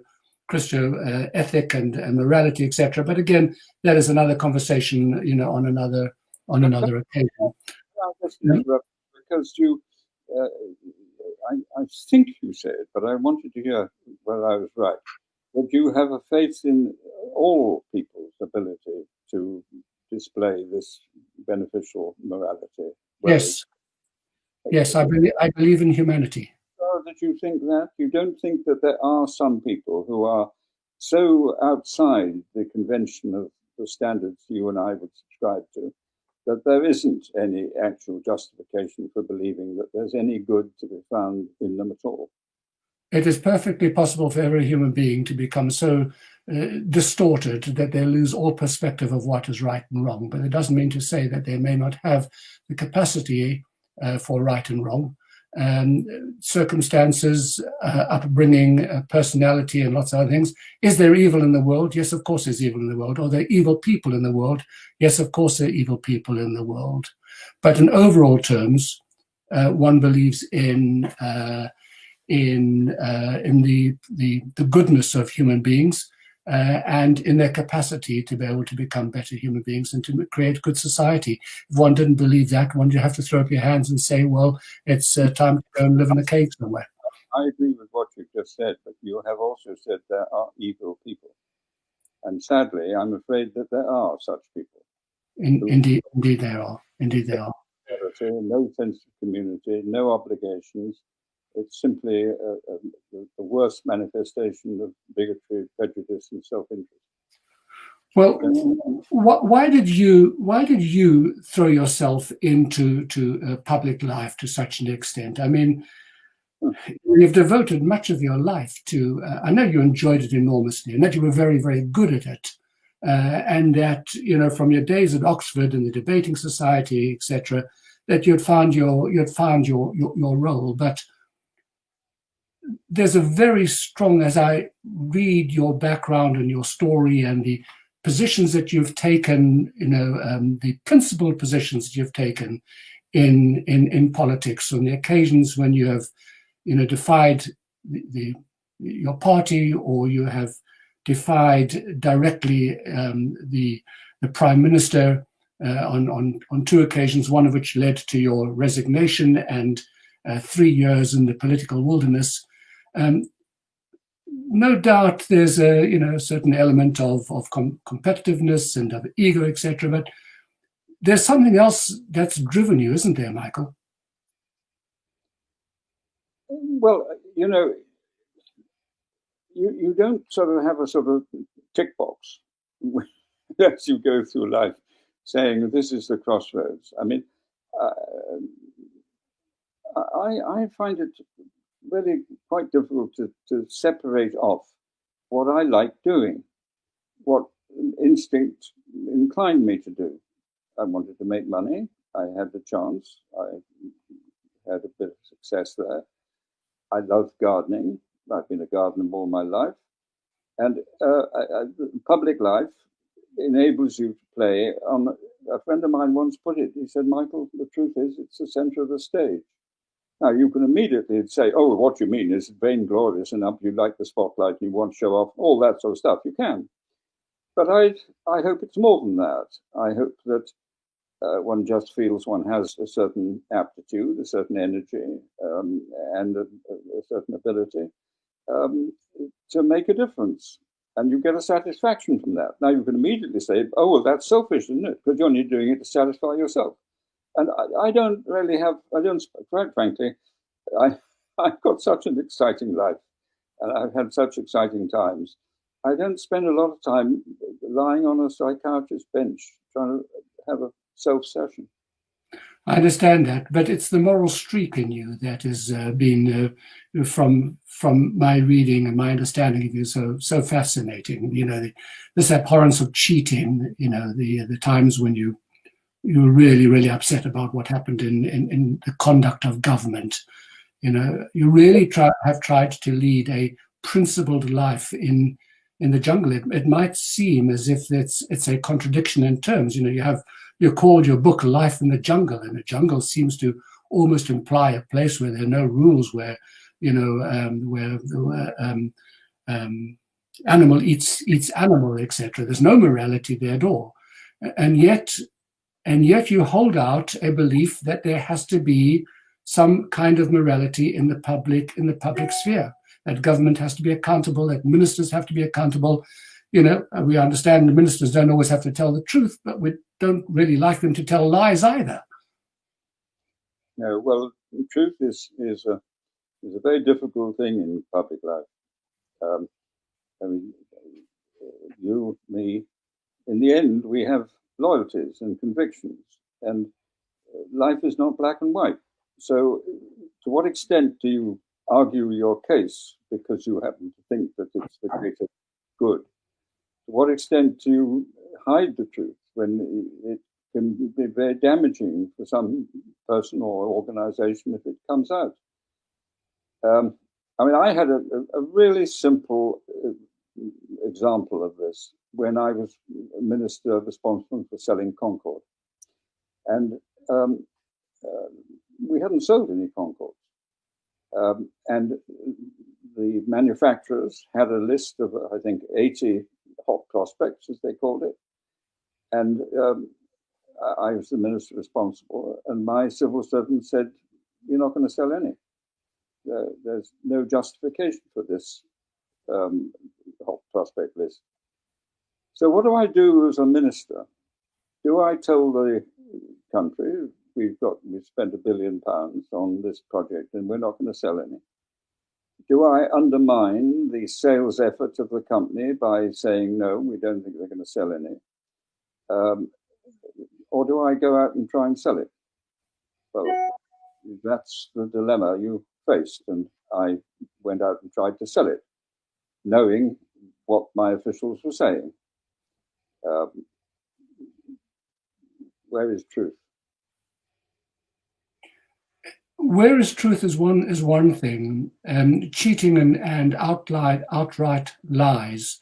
ethic and morality, etc. But again, that is another conversation, on another occasion. Because you, I think you said, but I wanted to hear whether I was right, that you have a faith in all people's ability to display this beneficial morality. Yes, I believe in humanity. That you think that? You don't think that there are some people who are so outside the convention of the standards you and I would subscribe to, that there isn't any actual justification for believing that there's any good to be found in them at all? It is perfectly possible for every human being to become so distorted that they lose all perspective of what is right and wrong. But it doesn't mean to say that they may not have the capacity for right and wrong. circumstances, upbringing, personality, and lots of other things. Is there evil in the world? Yes, of course there's evil in the world. Are there evil people in the world? Yes, of course there are evil people in the world. But in overall terms, one believes in the goodness of human beings and in their capacity to be able to become better human beings and to create good society. If one didn't believe that, one would have to throw up your hands and say, well, it's time to go and live in a cave somewhere. I agree with what you've just said, but you have also said there are evil people. And sadly, I'm afraid that there are such people. Indeed there are. Indeed there are. No sense of community, no obligations. It's simply the worst manifestation of bigotry, prejudice, and self-interest. Well, why did you throw yourself into public life to such an extent? I mean, you've devoted much of your life to. I know you enjoyed it enormously, and that you were very, very good at it, and that from your days at Oxford and the debating society, etc., that you'd found your role, but there's a very strong, as I read your background and your story and the positions that you've taken, the principled positions that you've taken in politics, on the occasions when you have, defied your party, or you have defied directly the Prime Minister on two occasions, one of which led to your resignation and 3 years in the political wilderness. No doubt there's a certain element of competitiveness and of ego, etc. But there's something else that's driven you, isn't there, Michael? Well, you don't sort of have a sort of tick box as you go through life saying this is the crossroads. I mean, I find it really quite difficult to separate off what I like doing, what instinct inclined me to do. I wanted to make money. I had the chance. I had a bit of success there. I love gardening. I've been a gardener all my life. And public life enables you to play on. A friend of mine once put it, he said, Michael, the truth is it's the center of the stage. Now, you can immediately say, oh, what you mean is vainglorious enough, you like the spotlight, you want to show off, all that sort of stuff. You can. But I hope it's more than that. I hope that one just feels one has a certain aptitude, a certain energy, and a certain ability to make a difference. And you get a satisfaction from that. Now, you can immediately say, oh, well, that's selfish, isn't it? Because you're only doing it to satisfy yourself. And I don't really have, quite frankly, I've got such an exciting life, and I've had such exciting times. I don't spend a lot of time lying on a psychiatrist's bench trying to have a self-session. I understand that, but it's the moral streak in you that has been, from my reading and my understanding of you, so fascinating. This abhorrence of cheating. The times when you were really, really upset about what happened in the conduct of government. You really have tried to lead a principled life in the jungle. It might seem as if it's a contradiction in terms. You called your book "Life in the Jungle," and the jungle seems to almost imply a place where there are no rules, where animal eats animal, etc. There's no morality there at all, and yet you hold out a belief that there has to be some kind of morality in the public sphere. That government has to be accountable. That ministers have to be accountable. We understand the ministers don't always have to tell the truth, but we don't really like them to tell lies either. No, well, the truth is a very difficult thing in public life. I mean, you, me, in the end, we have loyalties and convictions, and life is not black and white. So, to what extent do you argue your case because you happen to think that it's the greater good? To what extent do you hide the truth when it can be very damaging for some person or organization if it comes out? I mean, I had a really simple example of this when I was minister responsible for selling Concord. And we hadn't sold any Concord. And the manufacturers had a list of, I think, 80 hot prospects, as they called it. And I was the minister responsible, and my civil servant said, "You're not going to sell any. There's no justification for this hot prospect list." So what do I do as a minister? Do I tell the country we've spent £1 billion on this project and we're not going to sell any? Do I undermine the sales effort of the company by saying, no, we don't think they're going to sell any? Or do I go out and try and sell it? Well, that's the dilemma you faced. And I went out and tried to sell it, knowing what my officials were saying. Where is truth? Where is truth is one thing. Cheating and outright lies,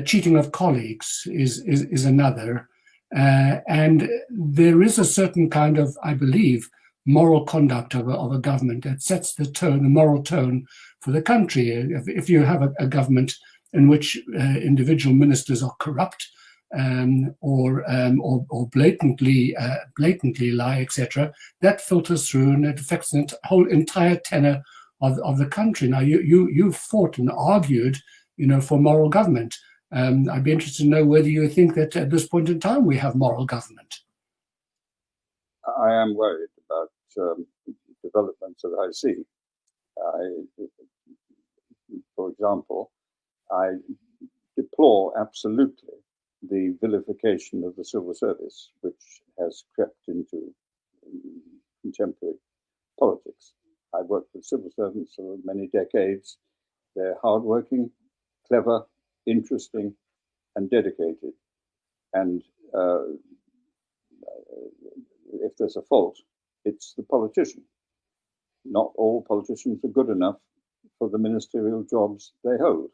cheating of colleagues is another. And there is a certain kind of, I believe, moral conduct of a government that sets the tone, the moral tone for the country. If you have a government in which individual ministers are corrupt, or blatantly lie, etc., that filters through and it affects the whole entire tenor of the country. Now, you fought and argued, for moral government. I'd be interested to know whether you think that at this point in time we have moral government. I am worried about developments that I see. For example, I deplore absolutely the vilification of the civil service, which has crept into contemporary politics. I've worked with civil servants for many decades. They're hardworking, clever, interesting, and dedicated. And if there's a fault, it's the politician. Not all politicians are good enough for the ministerial jobs they hold.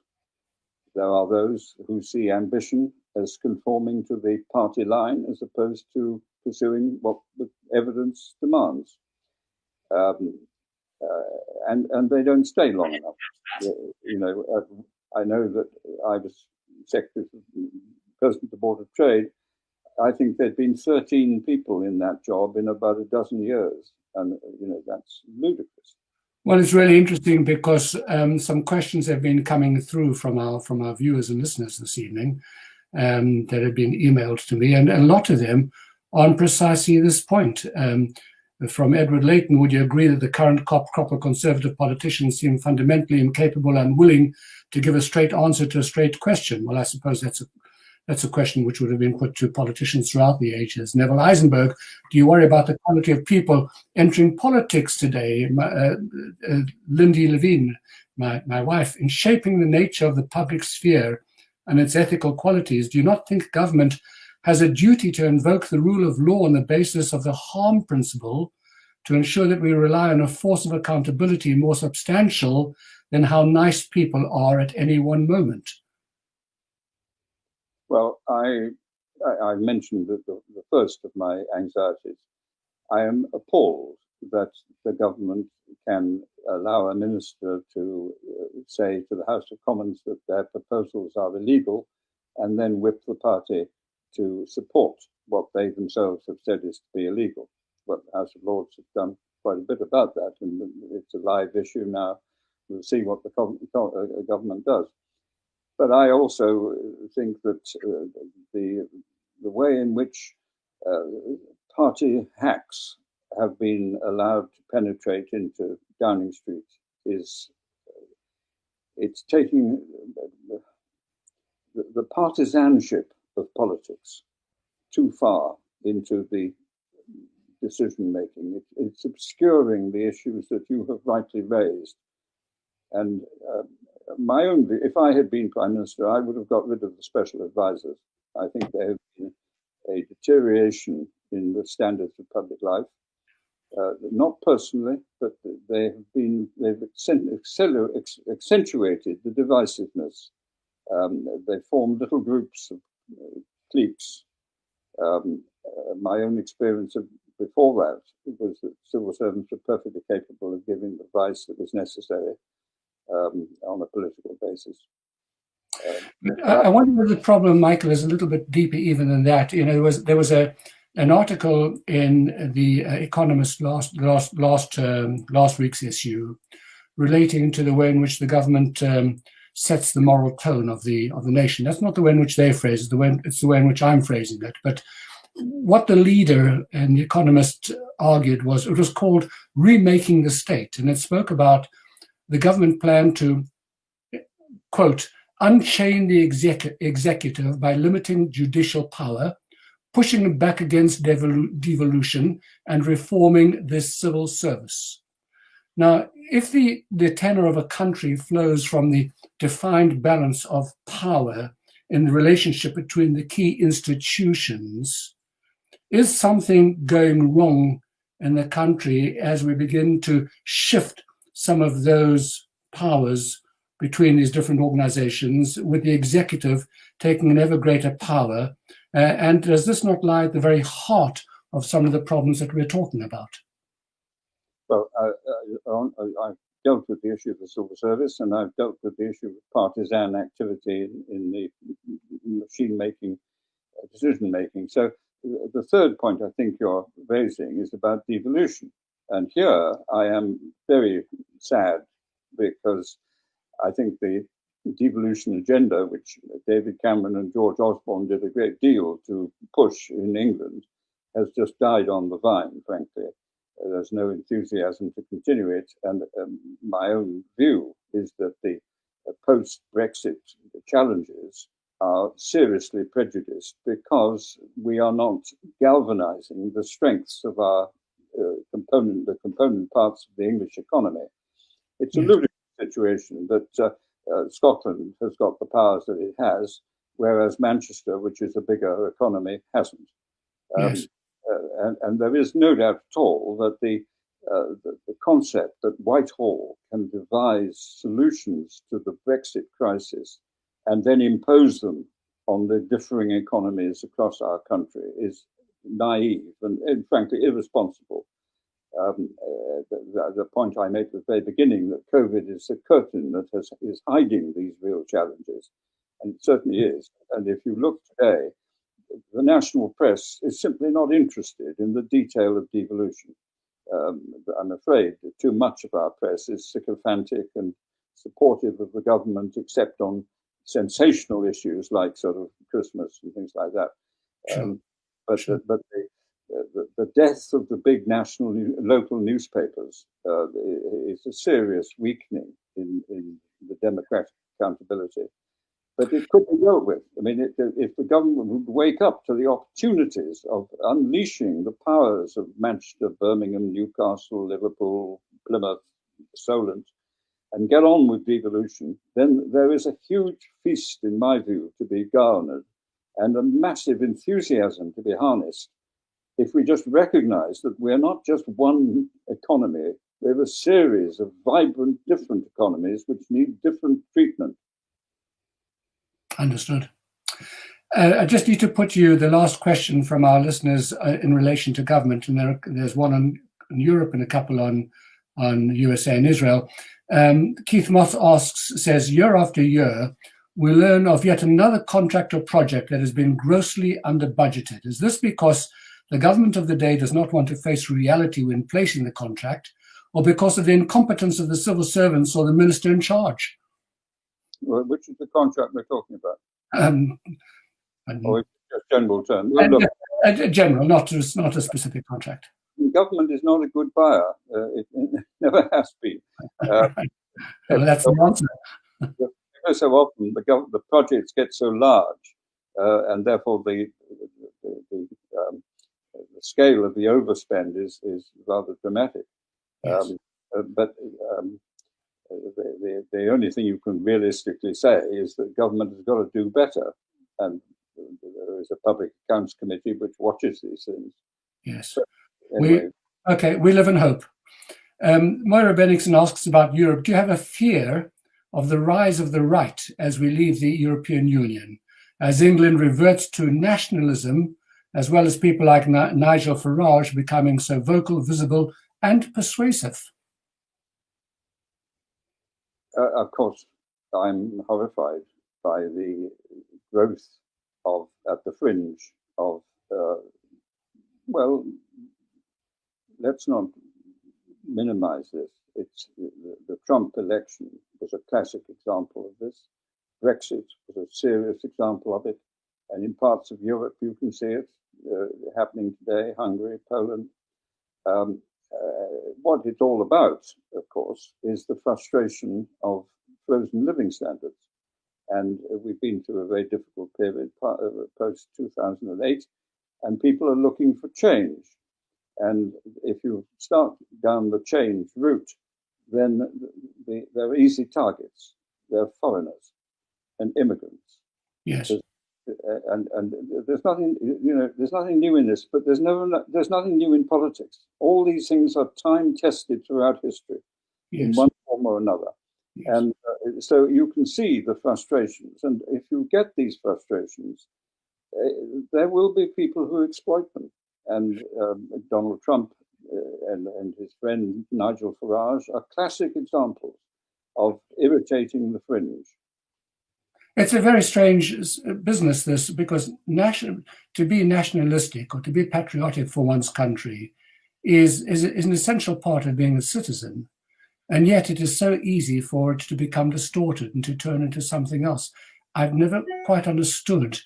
There are those who see ambition as conforming to the party line as opposed to pursuing what the evidence demands. And they don't stay long enough. I know that I was president of the Board of Trade. I think there'd been 13 people in that job in about a dozen years. And, that's ludicrous. Well, it's really interesting because some questions have been coming through from our viewers and listeners this evening that have been emailed to me, and a lot of them on precisely this point. From Edward Layton, would you agree that the current crop of conservative politicians seem fundamentally incapable and unwilling to give a straight answer to a straight question? Well, I suppose that's a question which would have been put to politicians throughout the ages. Neville Eisenberg, do you worry about the quality of people entering politics today? Lindy Levin, my wife, in shaping the nature of the public sphere and its ethical qualities, do you not think government has a duty to invoke the rule of law on the basis of the harm principle to ensure that we rely on a force of accountability more substantial than how nice people are at any one moment? Well, I mentioned that the first of my anxieties. I am appalled that the government can allow a minister to say to the House of Commons that their proposals are illegal and then whip the party to support what they themselves have said is to be illegal. Well, the House of Lords have done quite a bit about that, and it's a live issue now. We'll see what the government does. But I also think that the way in which party hacks have been allowed to penetrate into Downing Street it's taking the partisanship of politics too far into the decision making. It's obscuring the issues that you have rightly raised. And my own view, if I had been Prime Minister, I would have got rid of the special advisors. I think there have been a deterioration in the standards of public life. not personally, but they've accentuated the divisiveness. They formed little groups of cliques. My own experience before that was that civil servants were perfectly capable of giving advice that was necessary on a political basis. I wonder if the problem, Michael, is a little bit deeper even than that. You know, there was an article in the Economist last week's issue relating to the way in which the government sets the moral tone of the nation. That's not the way in which they phrase it. It's the way in which I'm phrasing it. But what the leader and the Economist argued was it was called remaking the state, and it spoke about the government plan to, quote, unchain the executive by limiting judicial power, pushing back against devolution, and reforming the civil service. Now, if the tenor of a country flows from the defined balance of power in the relationship between the key institutions, is something going wrong in the country as we begin to shift some of those powers between these different organizations, with the executive taking an ever greater power? And does this not lie at the very heart of some of the problems that we're talking about? Well, I've dealt with the issue of the civil service, and I've dealt with the issue of partisan activity in the machine-making, decision-making. So the third point I think you're raising is about devolution. And here I am very sad, because I think the devolution agenda, which David Cameron and George Osborne did a great deal to push in England, has just died on the vine, frankly. There's no enthusiasm to continue it. And my own view is that the post-Brexit challenges are seriously prejudiced because we are not galvanizing the strengths of our component parts of the English economy. It's a ludicrous situation that Scotland has got the powers that it has, whereas Manchester, which is a bigger economy, hasn't. And there is no doubt at all that the concept that Whitehall can devise solutions to the Brexit crisis and then impose them on the differing economies across our country is naive and frankly irresponsible. The point I made at the very beginning, that COVID is a curtain that is hiding these real challenges, and it certainly is. And if you look today, the national press is simply not interested in the detail of devolution. I'm afraid that too much of our press is sycophantic and supportive of the government, except on sensational issues like sort of Christmas and things like that. But the death of the big local newspapers is a serious weakening in the democratic accountability. But it could be dealt with. I mean, if the government would wake up to the opportunities of unleashing the powers of Manchester, Birmingham, Newcastle, Liverpool, Plymouth, Solent, and get on with devolution, then there is a huge feast, in my view, to be garnered, and a massive enthusiasm to be harnessed, if we just recognize that we're not just one economy, we have a series of vibrant, different economies which need different treatment. Understood. I just need to put you the last question from our listeners in relation to government, and there's one on Europe and a couple on USA and Israel. Keith Moss says, year after year, we learn of yet another contract or project that has been grossly under budgeted. Is this because the government of the day does not want to face reality when placing the contract, or because of the incompetence of the civil servants or the minister in charge? Well, which is the contract we're talking about? Or is it just general term? Well, look, general, not a specific contract. Government is not a good buyer. It never has been. Well, that's the answer. Because so often the projects get so large, and therefore the scale of the overspend is rather dramatic. Yes. But the only thing you can realistically say is that government has got to do better, and there is a public accounts committee which watches these things. Yes. But anyway, Okay, we live in hope. Moira Bennington asks about Europe. Do you have a fear of the rise of the right as we leave the European Union, as England reverts to nationalism, as well as people like Nigel Farage becoming so vocal, visible, and persuasive? Of course, I'm horrified by the growth of, at the fringe of, well, let's not minimize this. It's the Trump election was a classic example of this. Brexit was a serious example of it. And in parts of Europe, you can see it happening today, Hungary, Poland. What it's all about, of course, is the frustration of frozen living standards. And we've been through a very difficult period post 2008, and people are looking for change. And if you start down the change route, then they're easy targets. They're foreigners and immigrants. Yes. And there's nothing, there's nothing new in this, but there's nothing new in politics. All these things are time tested throughout history, in one form or another. Yes. And so you can see the frustrations. And if you get these frustrations, there will be people who exploit them. And Donald Trump and his friend Nigel Farage are classic examples of irritating the fringe. It's a very strange business, this, because to be nationalistic or to be patriotic for one's country is an essential part of being a citizen. And yet it is so easy for it to become distorted and to turn into something else. I've never quite understood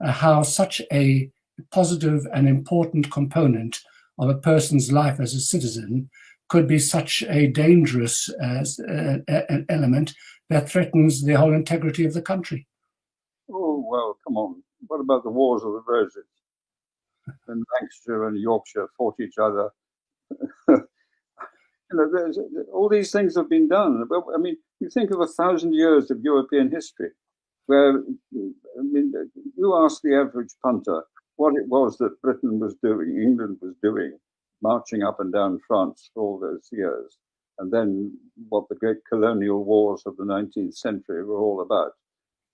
how such a positive and important component of a person's life as a citizen could be such a dangerous element that threatens the whole integrity of the country. Oh, well, come on. What about the Wars of the Roses? And Lancashire and Yorkshire fought each other. All these things have been done. I mean, you think of 1,000 years of European history, where, I mean, you ask the average punter what it was that Britain was doing, England was doing, marching up and down France for all those years, and then what the great colonial wars of the 19th century were all about.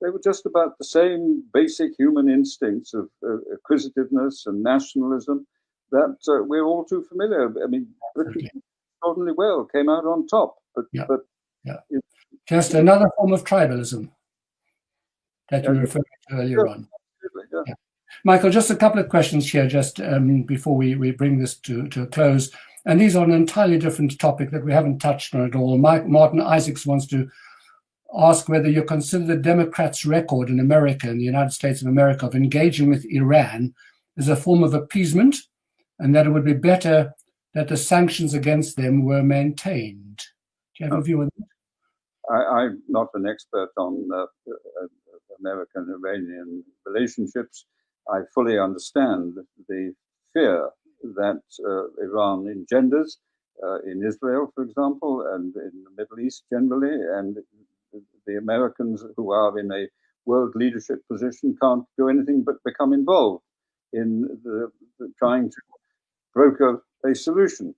They were just about the same basic human instincts of acquisitiveness and nationalism that we're all too familiar. I mean, Britain extraordinarily well came out on top, but just another form of tribalism that you referred to earlier on. Yeah. Michael, just a couple of questions here, just before we bring this to a close. And these are an entirely different topic that we haven't touched on at all. Martin Isaacs wants to ask whether you consider the Democrats' record in America, in the United States of America, of engaging with Iran as a form of appeasement, and that it would be better that the sanctions against them were maintained. Do you have a view on that? I'm not an expert on American-Iranian relationships. I fully understand the fear that Iran engenders in Israel, for example, and in the Middle East generally, and the Americans who are in a world leadership position can't do anything but become involved in the trying to broker a solution.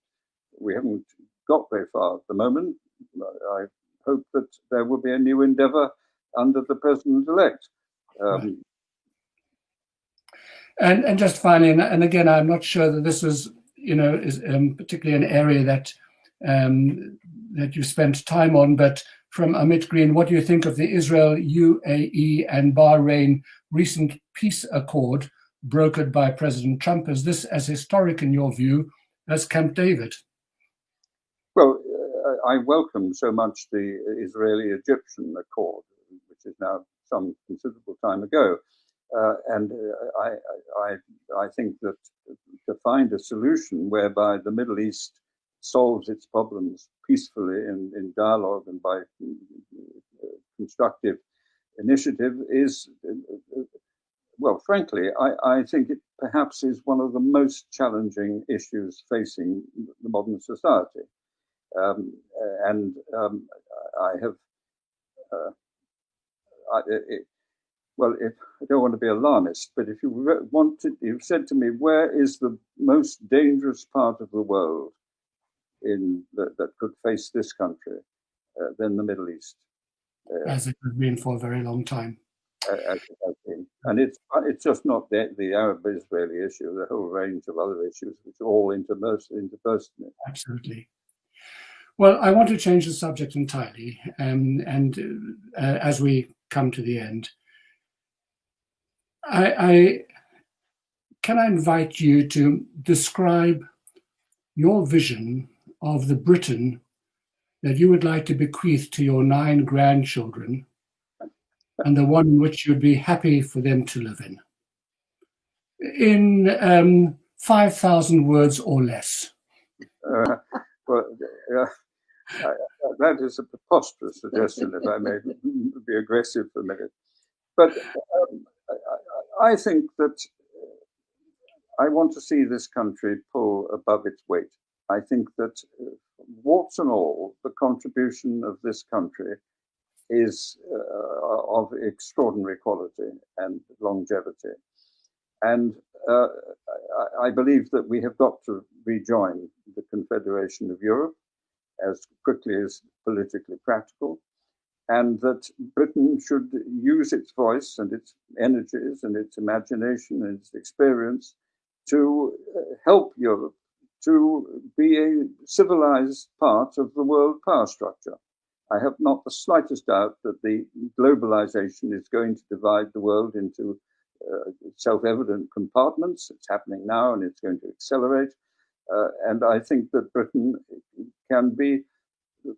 We haven't got very far at the moment. I hope that there will be a new endeavor under the president-elect. Right. And just finally, and again, I'm not sure that this is, is particularly an area that that you spent time on, but from Amit Green, what do you think of the Israel, UAE, and Bahrain recent peace accord brokered by President Trump? Is this as historic in your view as Camp David? Well, I welcome so much the Israeli-Egyptian accord, which is now some considerable time ago. And I think that to find a solution whereby the Middle East solves its problems peacefully in dialogue and by constructive initiative is, well, frankly, I think it perhaps is one of the most challenging issues facing the modern society. I have well, if I don't want to be alarmist, but if you you've said to me, where is the most dangerous part of the world that could face this country, then the Middle East. As it has been for a very long time. As it has been. And it's just not the Arab-Israeli issue, the whole range of other issues which are all interspersed in it. Absolutely. Well, I want to change the subject entirely, and as we come to the end, can I invite you to describe your vision of the Britain that you would like to bequeath to your 9 grandchildren, and the one in which you'd be happy for them to live in 5,000 words or less? That is a preposterous suggestion, if I may be aggressive for a minute. But I think that I want to see this country pull above its weight. I think that, warts and all, the contribution of this country is of extraordinary quality and longevity. And I believe that we have got to rejoin the Confederation of Europe as quickly as politically practical, and that Britain should use its voice and its energies and its imagination and its experience to help Europe to be a civilized part of the world power structure. I have not the slightest doubt that the globalization is going to divide the world into self-evident compartments. It's happening now and it's going to accelerate. And I think that Britain can be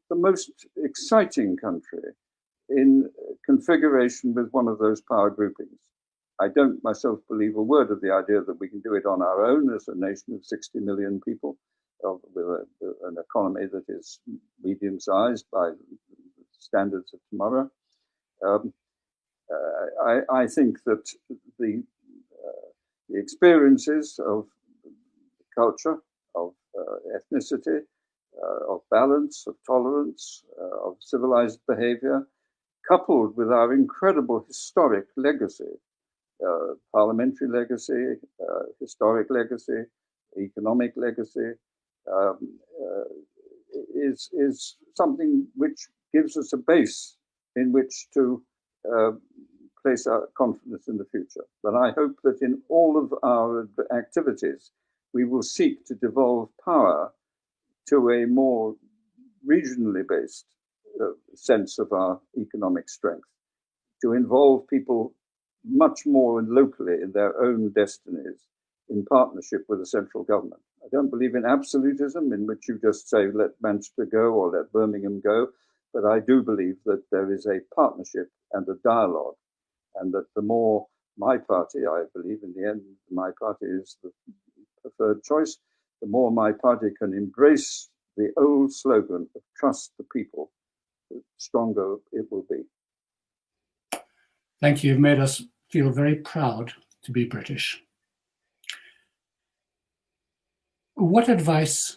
the most exciting country in configuration with one of those power groupings. I don't myself believe a word of the idea that we can do it on our own as a nation of 60 million people with an economy that is medium-sized by standards of tomorrow. I think that the experiences of culture, of ethnicity, of balance, of tolerance, of civilized behavior, coupled with our incredible historic legacy, parliamentary legacy, historic legacy, economic legacy, is something which gives us a base in which to place our confidence in the future. But I hope that in all of our activities, we will seek to devolve power to a more regionally based sense of our economic strength, to involve people much more locally in their own destinies in partnership with the central government. I don't believe in absolutism in which you just say, let Manchester go or let Birmingham go, but I do believe that there is a partnership and a dialogue, and that the more my party, I believe in the end, my party is the preferred choice, the more my party can embrace the old slogan of trust the people, the stronger it will be. Thank you. You've made us feel very proud to be British. What advice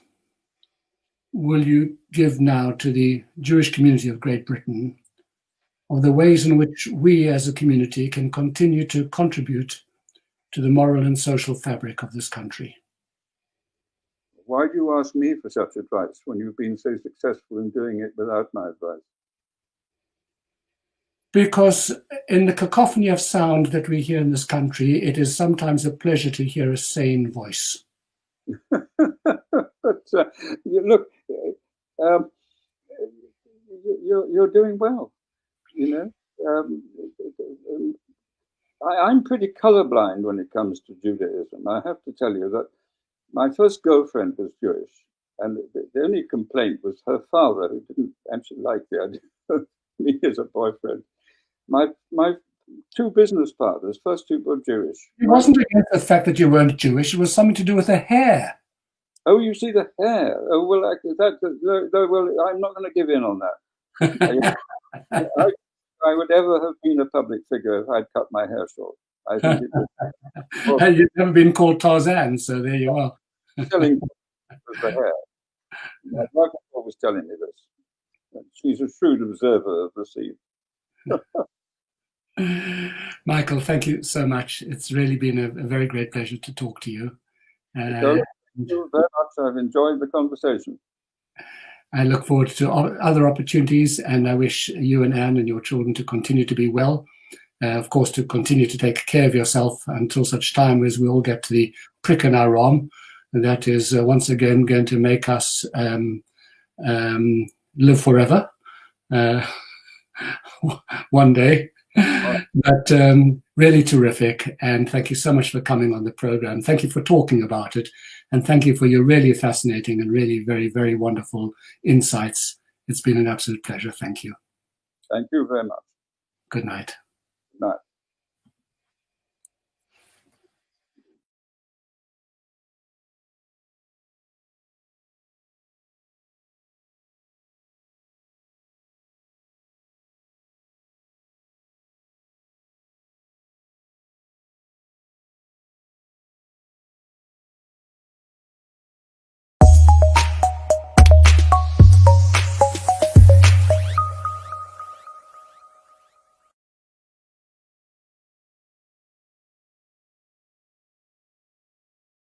will you give now to the Jewish community of Great Britain of the ways in which we as a community can continue to contribute to the moral and social fabric of this country? Why do you ask me for such advice when you've been so successful in doing it without my advice? Because in the cacophony of sound that we hear in this country, it is sometimes a pleasure to hear a sane voice. But look, you're doing well. You know, I'm pretty colorblind when it comes to Judaism. I have to tell you that my first girlfriend was Jewish, and the only complaint was her father, who didn't actually like the idea of me as a boyfriend. My 2 business partners, first 2 were Jewish. It wasn't against the fact that you weren't Jewish, it was something to do with the hair. Oh, you see the hair. Oh, well, well, I'm not going to give in on that. I would ever have been a public figure if I'd cut my hair short. I think it was. And you've never been called Tarzan, so there you are. Telling was the hair. My wife was telling me this. She's a shrewd observer of the scene. Michael, thank you so much. It's really been a very great pleasure to talk to you. Thank you very much. I've enjoyed the conversation. I look forward to other opportunities, and I wish you and Anne and your children to continue to be well. Of course, to continue to take care of yourself until such time as we all get to the prick in our arm. And that is once again going to make us live forever one day. But really terrific. And thank you so much for coming on the program. Thank you for talking about it. And thank you for your really fascinating and really very, very wonderful insights. It's been an absolute pleasure. Thank you. Thank you very much. Good night. Good night.